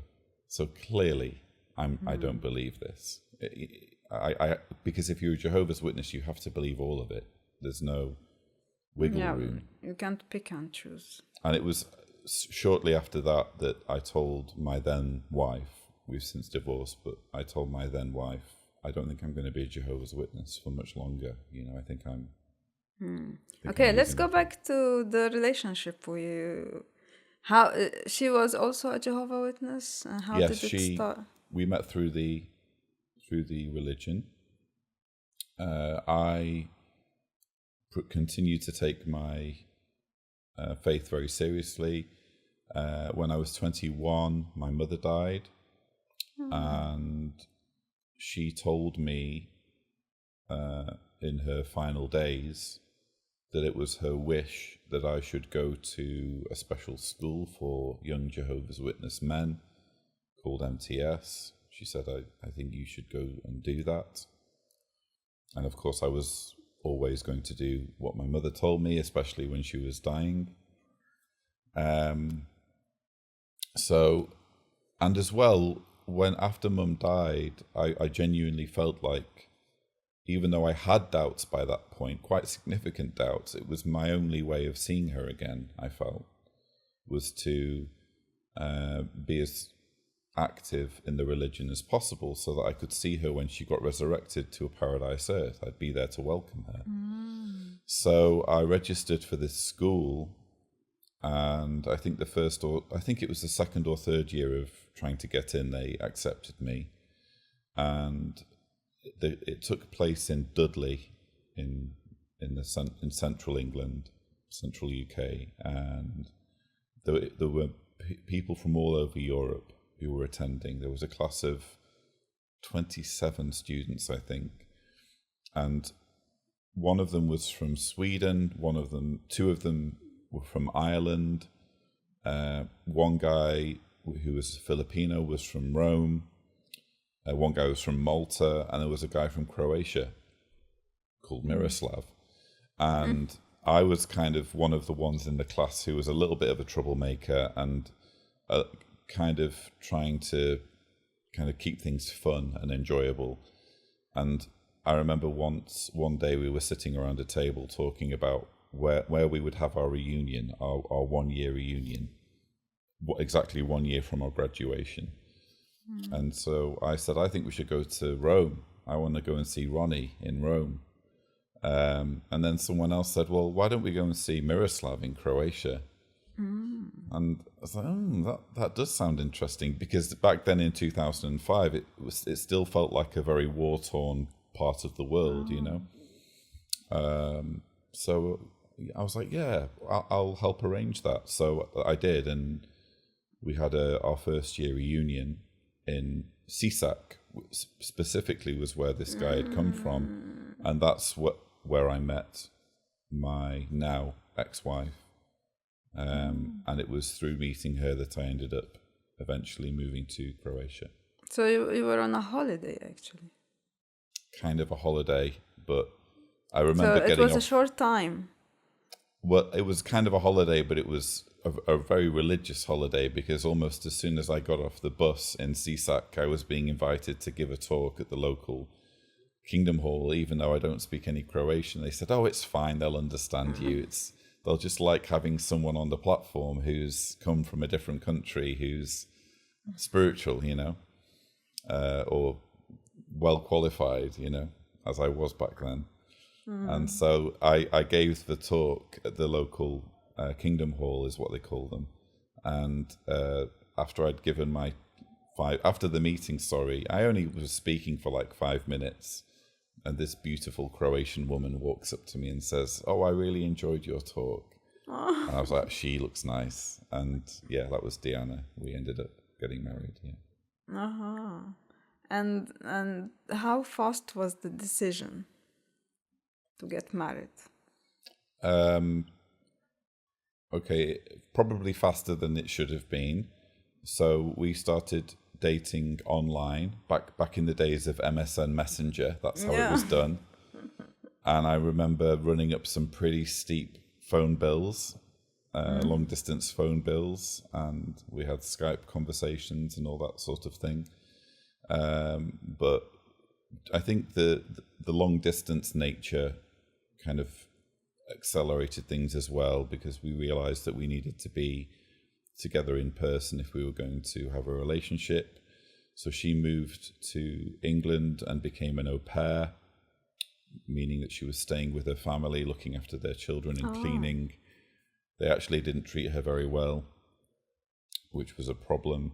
Speaker 2: So clearly, I don't believe this. Because if you're a Jehovah's Witness, you have to believe all of it. There's no wiggle room.
Speaker 1: You can't pick and choose.
Speaker 2: And it was shortly after that I told my then wife, we've since divorced, but I told my then wife, I don't think I'm going to be a Jehovah's Witness for much longer. You know, I think I'm...
Speaker 1: Okay, let's go back to the relationship How she was also a Jehovah Witness? And how
Speaker 2: Yes,
Speaker 1: did it start?
Speaker 2: we met through the religion. I continued to take my faith very seriously. When I was 21, my mother died, and she told me in her final days that it was her wish that I should go to a special school for young Jehovah's Witness men called MTS. She said, I think you should go and do that. And of course, I was always going to do what my mother told me, especially when she was dying. So, and as well, when after Mum died, I genuinely felt like, even though I had doubts by that point, quite significant doubts, it was my only way of seeing her again, I felt, was to be as active in the religion as possible so that I could see her when she got resurrected to a paradise earth. I'd be there to welcome her. So I registered for this school, and I think it was the second or third year of trying to get in, they accepted me. And it took place in Dudley in central England, central UK, and there were people from all over Europe who were attending. There was a class of 27 students, I think, and one of them was from Sweden. Two of them were from Ireland. One guy who was Filipino was from Rome. One guy was from Malta, and there was a guy from Croatia called Miroslav. And I was kind of one of the ones in the class who was a little bit of a troublemaker and kind of trying to kind of keep things fun and enjoyable. And I remember one day we were sitting around a table talking about where we would have our reunion, our 1 year reunion, exactly 1 year from our graduation. And so I said, I think we should go to Rome. I want to go and see Ronnie in Rome. And then someone else said, well, why don't we go and see Miroslav in Croatia? And I was like, that does sound interesting, because back then in 2005, it still felt like a very war-torn part of the world, you know? So I was like, yeah, I'll help arrange that. So I did, and we had our first year reunion in Sisak, specifically was where this guy had come from, and that's where I met my now ex-wife. And it was through meeting her that I ended up eventually moving to Croatia.
Speaker 1: So you were on a holiday, actually.
Speaker 2: Kind of a holiday, but I remember
Speaker 1: So it was a short time.
Speaker 2: Well, it was kind of a holiday, but it was a very religious holiday, because almost as soon as I got off the bus in Sisak, I was being invited to give a talk at the local Kingdom Hall, even though I don't speak any Croatian. They said, oh, it's fine, they'll understand you. They'll just like having someone on the platform who's come from a different country, who's spiritual, you know, or well qualified, you know, as I was back then. And so I gave the talk at the local Kingdom Hall, is what they call them. And after I'd given after the meeting, I only was speaking for like 5 minutes. And this beautiful Croatian woman walks up to me and says, oh, I really enjoyed your talk. And I was like, she looks nice. And yeah, that was Diana. We ended up getting married, yeah.
Speaker 1: And how fast was the decision to get married?
Speaker 2: Okay, probably faster than it should have been. So we started dating online back in the days of MSN Messenger. That's how it was done. And I remember running up some pretty steep phone bills, long distance phone bills, and we had Skype conversations and all that sort of thing. But I think the long distance nature kind of accelerated things as well, because we realized that we needed to be together in person if we were going to have a relationship. So she moved to England and became an au pair, meaning that she was staying with her family, looking after their children and cleaning. They actually didn't treat her very well. which was a problem.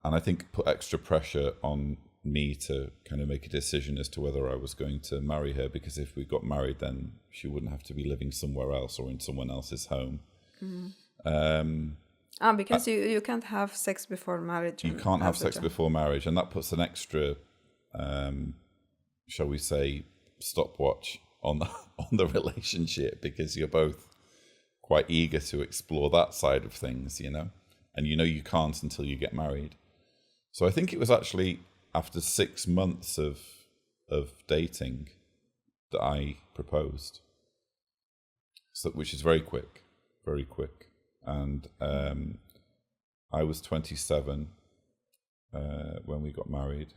Speaker 2: And I think put extra pressure on me to kind of make a decision as to whether I was going to marry her, because if we got married, then she wouldn't have to be living somewhere else or in someone else's home.
Speaker 1: Because you can't have sex before marriage.
Speaker 2: You can't have sex before marriage, and that puts an extra, shall we say, stopwatch on the relationship, because you're both quite eager to explore that side of things, and you can't until you get married. So I think it was actually after 6 months of dating that I proposed, which is very quick, and I was 27 when we got married.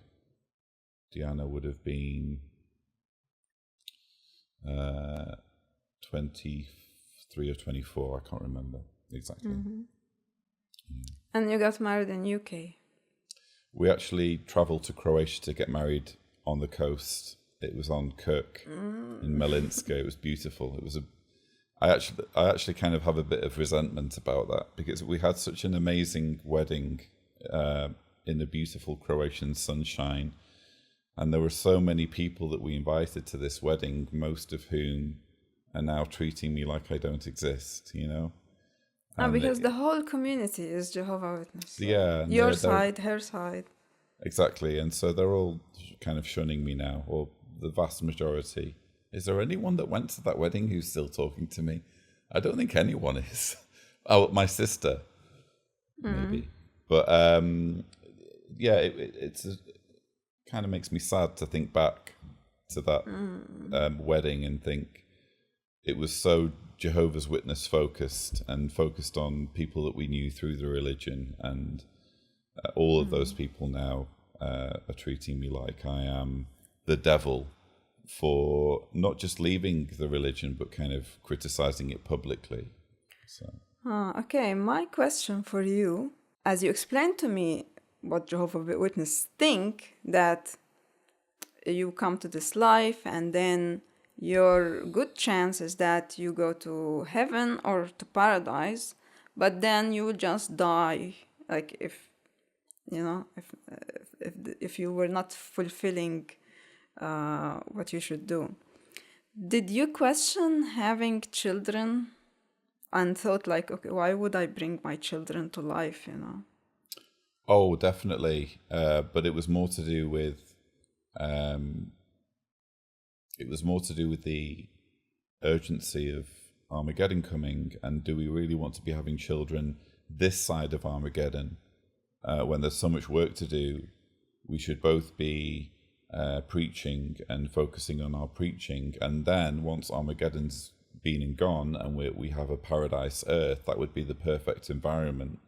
Speaker 2: Diana would have been 23 or 24, I can't remember exactly. Yeah.
Speaker 1: And you got married in UK?
Speaker 2: We actually travelled to Croatia to get married on the coast. It was on Kirk in Melinska. It was beautiful. I actually kind of have a bit of resentment about that, because we had such an amazing wedding in the beautiful Croatian sunshine. And there were so many people that we invited to this wedding, most of whom are now treating me like I don't exist,
Speaker 1: Because the whole community is Jehovah's Witness.
Speaker 2: Yeah.
Speaker 1: Your side, her side.
Speaker 2: Exactly. And so they're all kind of shunning me now, or the vast majority. Is there anyone that went to that wedding who's still talking to me? I don't think anyone is. Oh, my sister, maybe. But it's kind of makes me sad to think back to that wedding and think it was so Jehovah's Witness focused, and focused on people that we knew through the religion, and all of those people now are treating me like I am the devil for not just leaving the religion, but kind of criticizing it publicly. So.
Speaker 1: Okay, my question for you, as you explained to me what Jehovah's Witnesses think, that you come to this life and then your good chance is that you go to heaven or to paradise, but then you will just die, like if you were not fulfilling what you should do. Did you question having children and thought like, okay, why would I bring my children to life,
Speaker 2: Oh, definitely. But it was more to do with the urgency of Armageddon coming, and do we really want to be having children this side of Armageddon when there's so much work to do? We should both be preaching and focusing on our preaching, and then once Armageddon's been and gone and we have a paradise earth, that would be the perfect environment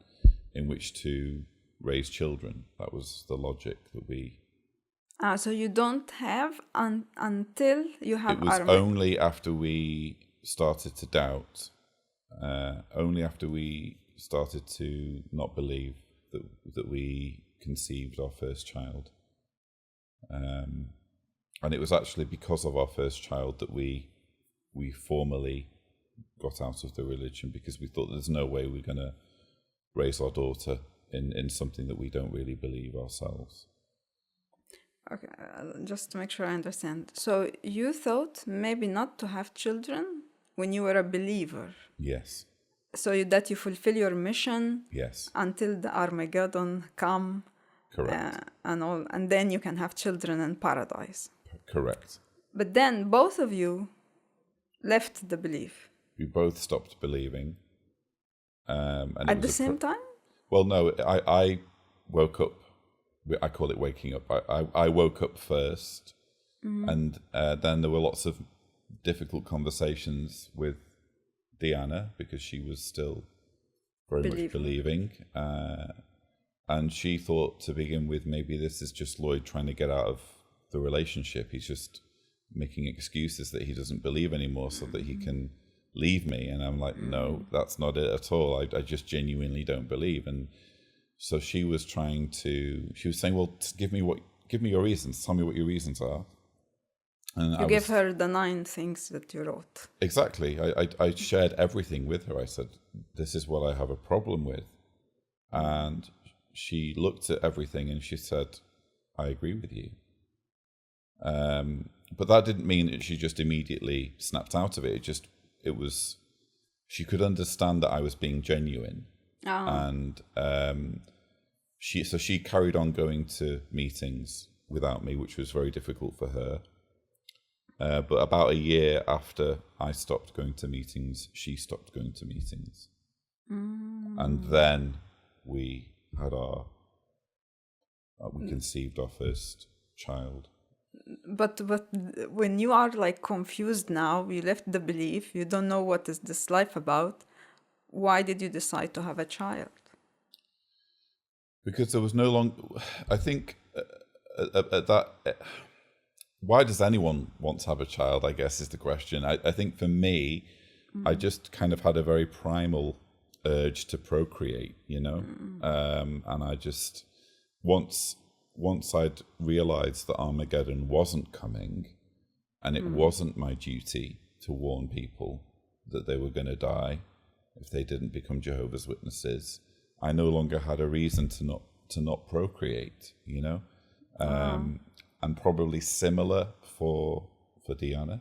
Speaker 2: in which to raise children. That was the logic that we...
Speaker 1: So you don't have until you have...
Speaker 2: It was only after we started to doubt, only after we started to not believe that we conceived our first child. And it was actually because of our first child that we formally got out of the religion, because we thought there's no way we're going to raise our daughter in something that we don't really believe ourselves.
Speaker 1: Okay, just to make sure I understand. So you thought maybe not to have children when you were a believer?
Speaker 2: Yes.
Speaker 1: So that you fulfill your mission?
Speaker 2: Yes.
Speaker 1: Until the Armageddon come?
Speaker 2: Correct.
Speaker 1: And then you can have children in paradise?
Speaker 2: Correct.
Speaker 1: But then both of you left the belief?
Speaker 2: We both stopped believing. And
Speaker 1: at the same time?
Speaker 2: Well, no, I woke up. I call it waking up. I woke up first, and then there were lots of difficult conversations with Diana, because she was still very much believing. And she thought to begin with, maybe this is just Lloyd trying to get out of the relationship. He's just making excuses that he doesn't believe anymore so that he can leave me. And I'm like, no, that's not it at all. I just genuinely don't believe. And so she was saying, well, give me your reasons. Tell me what your reasons are. And
Speaker 1: you gave her the 9 things that you wrote.
Speaker 2: Exactly. I shared everything with her. I said, this is what I have a problem with. And she looked at everything and she said, I agree with you. But that didn't mean that she just immediately snapped out of it. She could understand that I was being genuine. And she carried on going to meetings without me, which was very difficult for her. But about a year after I stopped going to meetings, she stopped going to meetings. And then we had we conceived our first child.
Speaker 1: But when you are like confused now, you left the belief, you don't know what is this life about, why did you decide to have a child?
Speaker 2: Because there was no longer, I think at that, why does anyone want to have a child, I guess is the question. I think for me, I just kind of had a very primal urge to procreate, you know? And I just, once I'd realized that Armageddon wasn't coming and it wasn't my duty to warn people that they were going to die if they didn't become Jehovah's Witnesses, I no longer had a reason to not procreate, you know? And probably similar for Diana.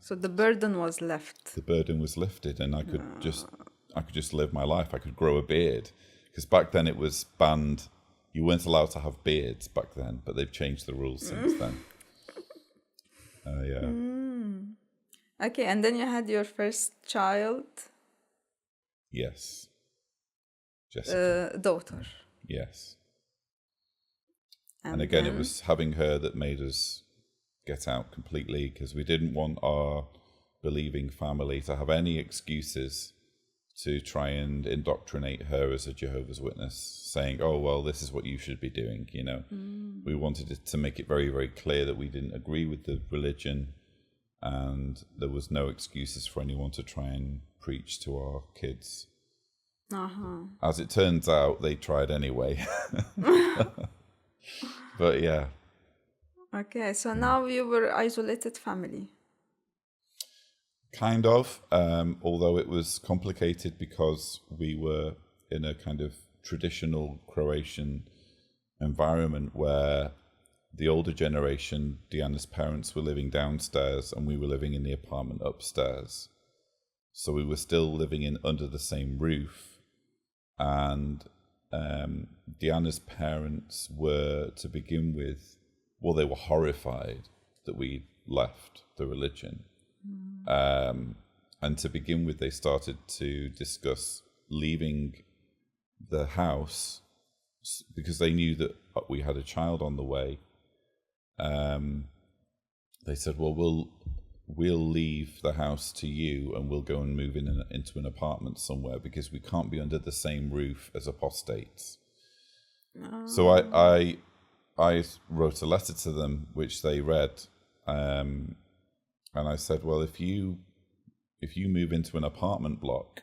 Speaker 1: So the burden was left.
Speaker 2: The burden was lifted, and I could just live my life. I could grow a beard, because back then it was banned. You weren't allowed to have beards back then, but they've changed the rules since then. Yeah.
Speaker 1: Okay, and then you had your first child.
Speaker 2: Yes. Jessica.
Speaker 1: Daughter.
Speaker 2: Yes. And again, it was having her that made us get out completely, because we didn't want our believing family to have any excuses to try and indoctrinate her as a Jehovah's Witness, saying, oh, well, this is what you should be doing, you know. We wanted to make it very, very clear that we didn't agree with the religion, and there was no excuses for anyone to try and preach to our kids. As it turns out, they tried anyway. But yeah.
Speaker 1: Okay, so now you were isolated family.
Speaker 2: Kind of, although it was complicated because we were in a kind of traditional Croatian environment where the older generation, Diana's parents, were living downstairs and we were living in the apartment upstairs. So we were still living under the same roof. And Diana's parents were, to begin with, well, they were horrified that we left the religion. And to begin with, they started to discuss leaving the house because they knew that we had a child on the way. They said, well, we'll leave the house to you and we'll go and move into an apartment somewhere because we can't be under the same roof as apostates. So I wrote a letter to them, which they read. And I said, well, if you move into an apartment block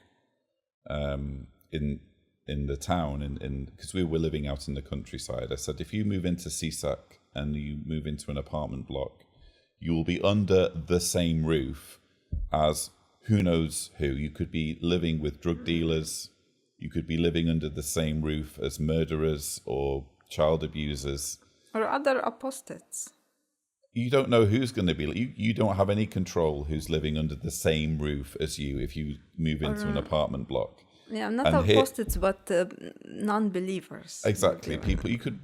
Speaker 2: in the town, because we were living out in the countryside, I said, if you move into Sisak and you move into an apartment block, you will be under the same roof as who knows who. You could be living with drug dealers. You could be living under the same roof as murderers or child abusers.
Speaker 1: Or other apostates.
Speaker 2: You don't know who's going to be. You don't have any control who's living under the same roof as you if you move into an apartment block.
Speaker 1: Yeah, not apostates, but non-believers.
Speaker 2: Exactly. People, you could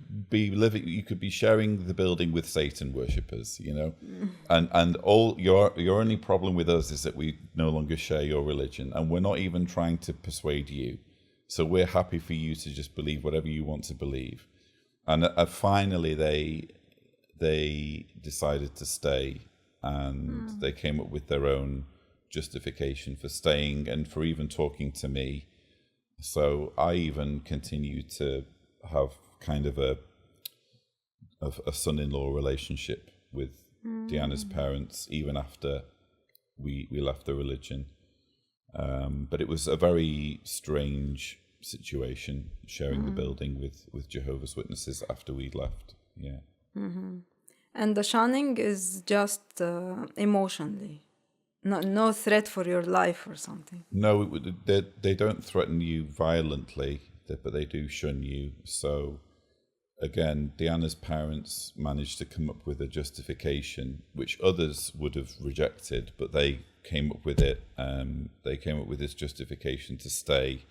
Speaker 2: be sharing the building with Satan worshippers, you know, and all your only problem with us is that we no longer share your religion, and we're not even trying to persuade you. So we're happy for you to just believe whatever you want to believe. And finally, they decided to stay, and they came up with their own justification for staying and for even talking to me. So I even continued to have kind of a son-in-law relationship with Diana's parents even after we left the religion. But it was a very strange situation sharing the building with Jehovah's Witnesses after we'd left. Yeah.
Speaker 1: And the shunning is just emotionally. No threat for your life or something.
Speaker 2: No, they don't threaten you violently, but they do shun you. So, again, Diana's parents managed to come up with a justification, which others would have rejected, but they came up with it. They came up with this justification to stay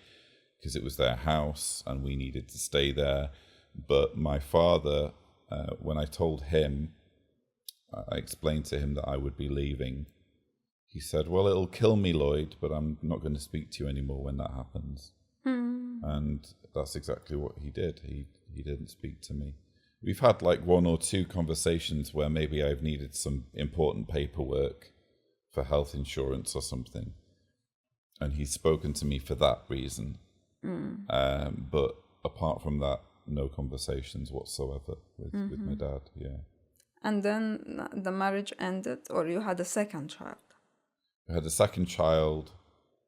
Speaker 2: because it was their house and we needed to stay there. But my father, when I told him, I explained to him that I would be leaving. He said, well, it'll kill me, Lloyd, but I'm not going to speak to you anymore when that happens. And that's exactly what he did. He didn't speak to me. We've had like one or two conversations where maybe I've needed some important paperwork for health insurance or something. And he's spoken to me for that reason. But apart from that, no conversations whatsoever with my dad, yeah.
Speaker 1: And then the marriage ended, or you had a second child?
Speaker 2: I had a second child,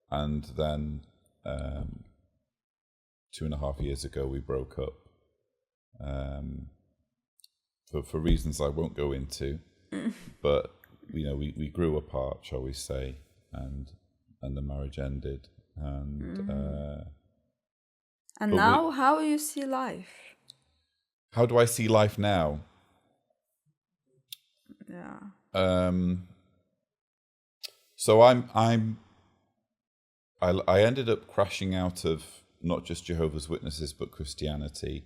Speaker 2: and then 2.5 years ago we broke up. For reasons I won't go into, but you know, we grew apart, shall we say, and the marriage ended,
Speaker 1: and now, how do you see life?
Speaker 2: How do I see life now?
Speaker 1: Yeah.
Speaker 2: So I ended up crashing out of not just Jehovah's Witnesses but Christianity,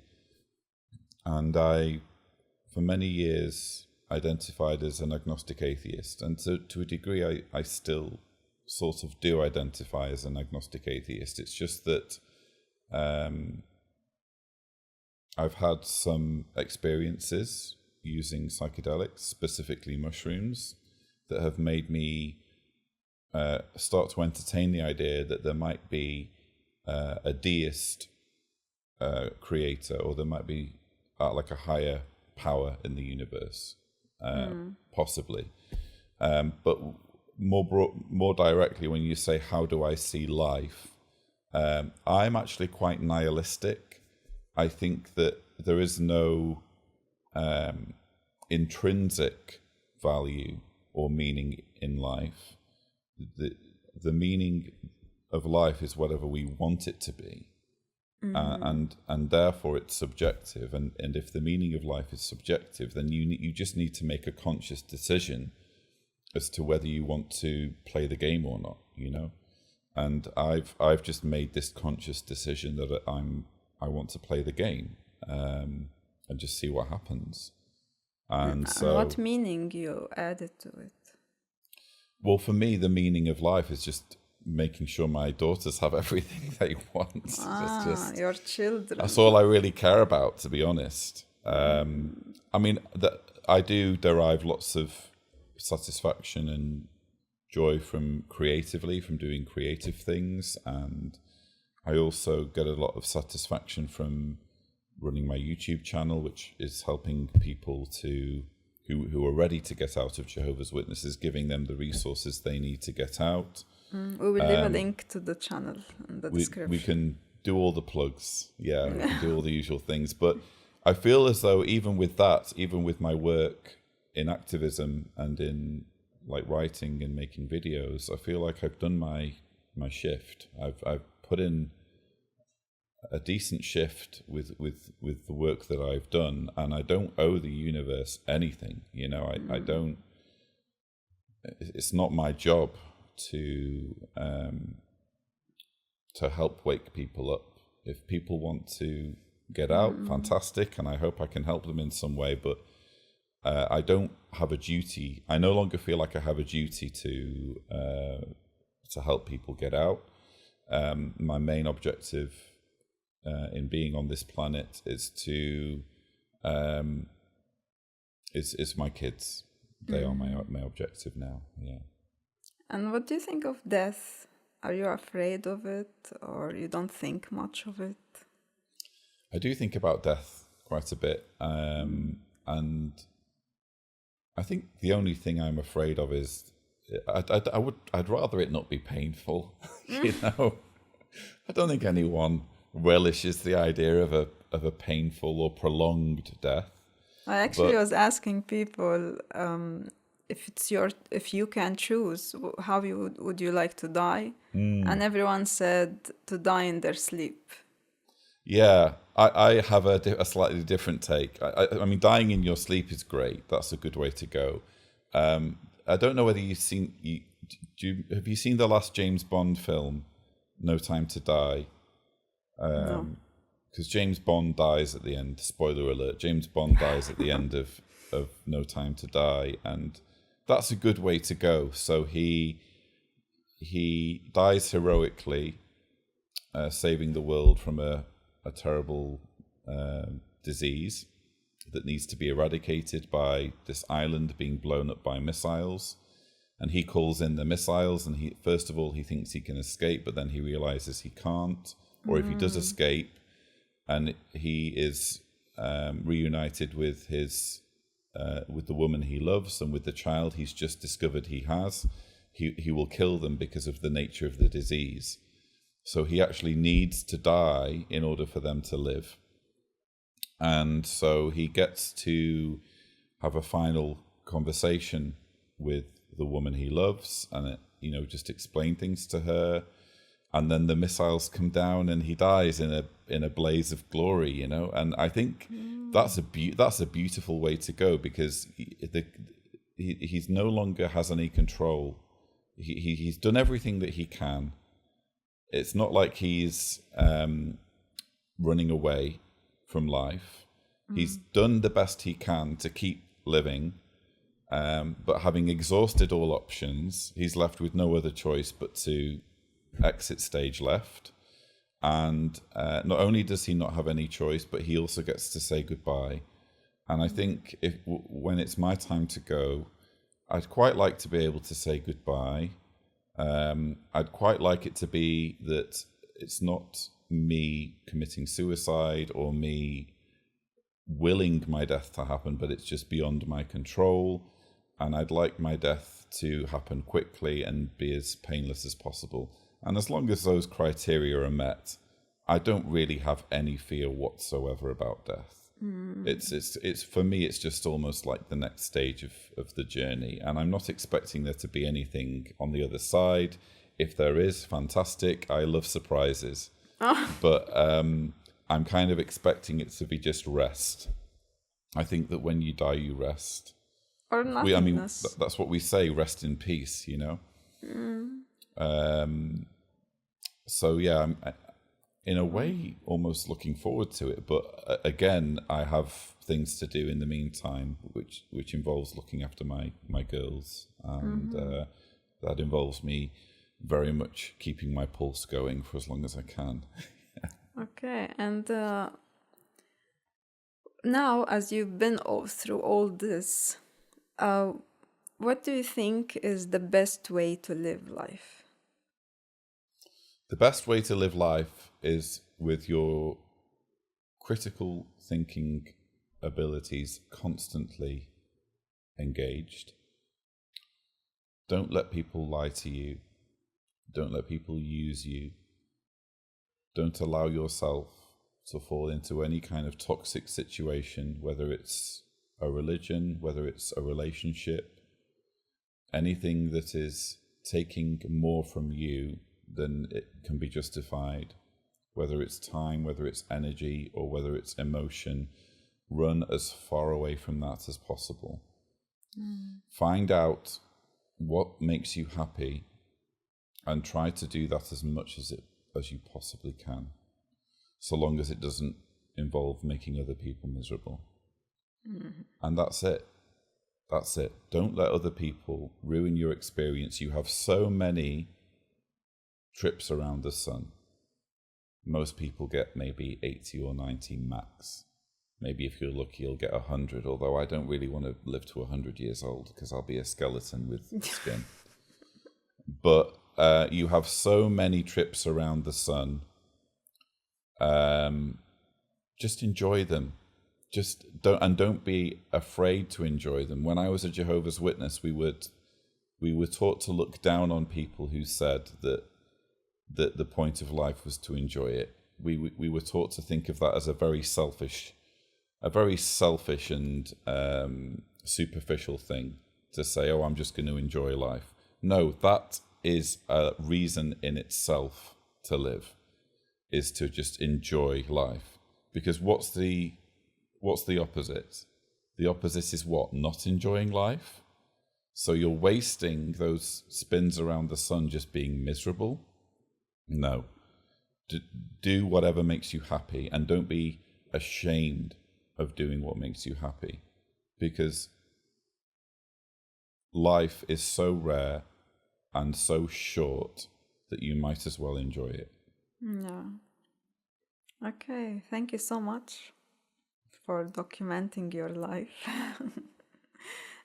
Speaker 2: and I, for many years, identified as an agnostic atheist, and to a degree I still sort of do identify as an agnostic atheist. It's just that I've had some experiences using psychedelics, specifically mushrooms, that have made me start to entertain the idea that there might be a deist creator, or there might be like a higher power in the universe, possibly. But more directly, when you say, how do I see life? I'm actually quite nihilistic. I think that there is no intrinsic value or meaning in life. The meaning of life is whatever we want it to be, and therefore it's subjective. And if the meaning of life is subjective, then you just need to make a conscious decision as to whether you want to play the game or not. You know, and I've just made this conscious decision that I want to play the game, and just see what happens. And so,
Speaker 1: what meaning you added to it?
Speaker 2: Well, for me, the meaning of life is just making sure my daughters have everything they want.
Speaker 1: Your children.
Speaker 2: That's all I really care about, to be honest. I mean, I do derive lots of satisfaction and joy from doing creative things, and I also get a lot of satisfaction from running my YouTube channel, which is helping people who are ready to get out of Jehovah's Witnesses, giving them the resources they need to get out.
Speaker 1: We will leave a link to the channel in the description.
Speaker 2: We can do all the plugs. Yeah, we can do all the usual things. But I feel as though even with that, even with my work in activism and in like writing and making videos, I feel like I've done my shift. I've put in a decent shift with the work that I've done, and I don't owe the universe anything. You know, I don't. It's not my job to help wake people up. If people want to get out, fantastic, and I hope I can help them in some way. But I don't have a duty. I no longer feel like I have a duty to help people get out. My main objective in being on this planet is to is my kids. They are my objective now. Yeah.
Speaker 1: And what do you think of death? Are you afraid of it, or you don't think much of it?
Speaker 2: I do think about death quite a bit, and I think the only thing I'm afraid of is I'd rather it not be painful. You know, I don't think anyone relishes the idea of a painful or prolonged death.
Speaker 1: I actually was asking people if you can choose, how would you like to die? And everyone said to die in their sleep.
Speaker 2: Yeah, I have a slightly different take. I mean, dying in your sleep is great. That's a good way to go. I don't know whether you've seen have you seen the last James Bond film, No Time to Die?
Speaker 1: No.
Speaker 2: Because James Bond dies at the end. Spoiler alert: James Bond dies at the end of No Time to Die, and that's a good way to go. So he dies heroically, saving the world from a terrible disease that needs to be eradicated by this island being blown up by missiles. And he calls in the missiles, and he first of all he thinks he can escape, but then he realizes he can't. Or if he does escape, and he is reunited with the woman he loves and with the child he's just discovered he has, he will kill them because of the nature of the disease. So he actually needs to die in order for them to live. And so he gets to have a final conversation with the woman he loves and, just explain things to her. And then the missiles come down and he dies in a blaze of glory, And I think that's a beautiful way to go, because he's no longer has any control. He's done everything that he can. It's not like he's running away from life. He's done the best he can to keep living, but having exhausted all options, he's left with no other choice but to exit stage left. And not only does he not have any choice, but he also gets to say goodbye. And I think when it's my time to go, I'd quite like to be able to say goodbye. I'd quite like it to be that it's not me committing suicide or me willing my death to happen, but it's just beyond my control. And I'd like my death to happen quickly and be as painless as possible. And as long as those criteria are met, I don't really have any fear whatsoever about death. It's for me, it's just almost like the next stage of the journey. And I'm not expecting there to be anything on the other side. If there is, fantastic. I love surprises. But I'm kind of expecting it to be just rest. I think that when you die, you rest.
Speaker 1: Or nothingness.
Speaker 2: That's what we say, rest in peace, So yeah, I'm in a way almost looking forward to it. But again, I have things to do in the meantime, which involves looking after my girls. And that involves me very much keeping my pulse going for as long as I can.
Speaker 1: Okay, and now as you've been through all this, what do you think is the best way to live life?
Speaker 2: The best way to live life is with your critical thinking abilities constantly engaged. Don't let people lie to you. Don't let people use you. Don't allow yourself to fall into any kind of toxic situation, whether it's a religion, whether it's a relationship, anything that is taking more from you than it can be justified, whether it's time, whether it's energy, or whether it's emotion. Run as far away from that as possible. Find out what makes you happy and try to do that as much as you possibly can, so long as it doesn't involve making other people miserable. And that's it. Don't let other people ruin your experience. You have so many trips around the sun. Most people get maybe 80 or 90 max. Maybe if you're lucky, you'll get 100, although I don't really want to live to 100 years old because I'll be a skeleton with skin. But you have so many trips around the sun. Just enjoy them. Don't be afraid to enjoy them. When I was a Jehovah's Witness, we were taught to look down on people who said that the point of life was to enjoy it. We were taught to think of that as a very selfish and superficial thing. to say, oh, I'm just going to enjoy life. No, that is a reason in itself to live, is to just enjoy life. Because what's the opposite? The opposite is what? Not enjoying life? So you're wasting those spins around the sun just being miserable? No. Do whatever makes you happy, and don't be ashamed of doing what makes you happy. Because life is so rare and so short that you might as well enjoy it.
Speaker 1: Yeah. Okay, thank you so much for documenting your life.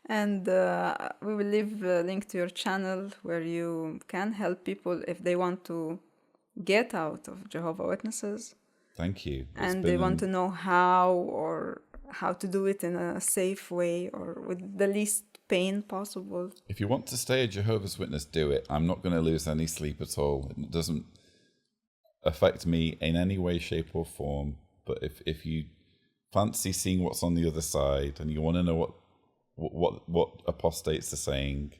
Speaker 1: And we will leave a link to your channel where you can help people if they want to get out of Jehovah's Witnesses.
Speaker 2: Thank you.
Speaker 1: And they want to know how to do it in a safe way or with the least pain possible.
Speaker 2: If you want to stay a Jehovah's Witness, do it. I'm not going to lose any sleep at all. It doesn't affect me in any way, shape or form. But if you fancy seeing what's on the other side and you want to know what apostates are saying,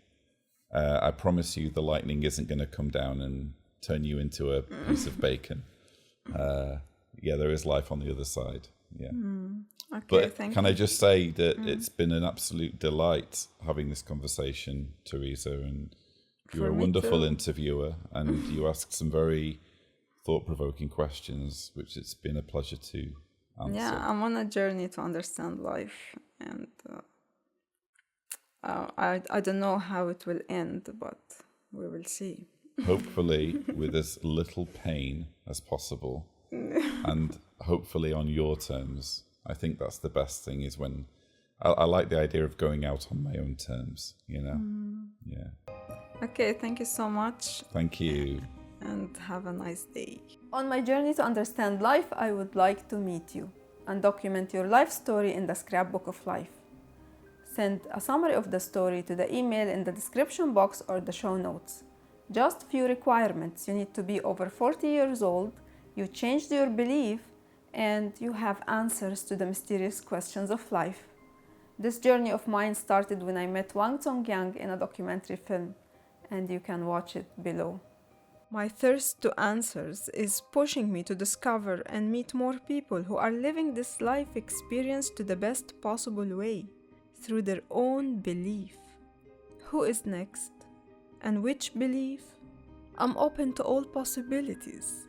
Speaker 2: I promise you the lightning isn't going to come down and turn you into a piece of bacon. Yeah, there is life on the other side. Yeah.
Speaker 1: Okay,
Speaker 2: but
Speaker 1: thank
Speaker 2: can
Speaker 1: you.
Speaker 2: I just say that it's been an absolute delight having this conversation, Theresa, and you're a wonderful interviewer, and you asked some very thought-provoking questions, which it's been a pleasure to answer.
Speaker 1: Yeah, I'm on a journey to understand life, and I don't know how it will end, but we will see.
Speaker 2: Hopefully with as little pain as possible, and hopefully on your terms. I think that's the best thing, is when I like the idea of going out on my own terms, you know. Yeah.
Speaker 1: Okay, thank you so much,
Speaker 2: Thank you.
Speaker 1: and have a nice day.
Speaker 3: On my journey to understand life, I would like to meet you and document your life story in the scrapbook of life. Send a summary of the story to the email in the description box or the show notes. Just few requirements. You need to be over 40 years old, you changed your belief, and you have answers to the mysterious questions of life. This journey of mine started when I met Wang Zongyang in a documentary film, and you can watch it below. My thirst to answers is pushing me to discover and meet more people who are living this life experience to the best possible way, through their own belief. Who is next? And which belief? I'm open to all possibilities.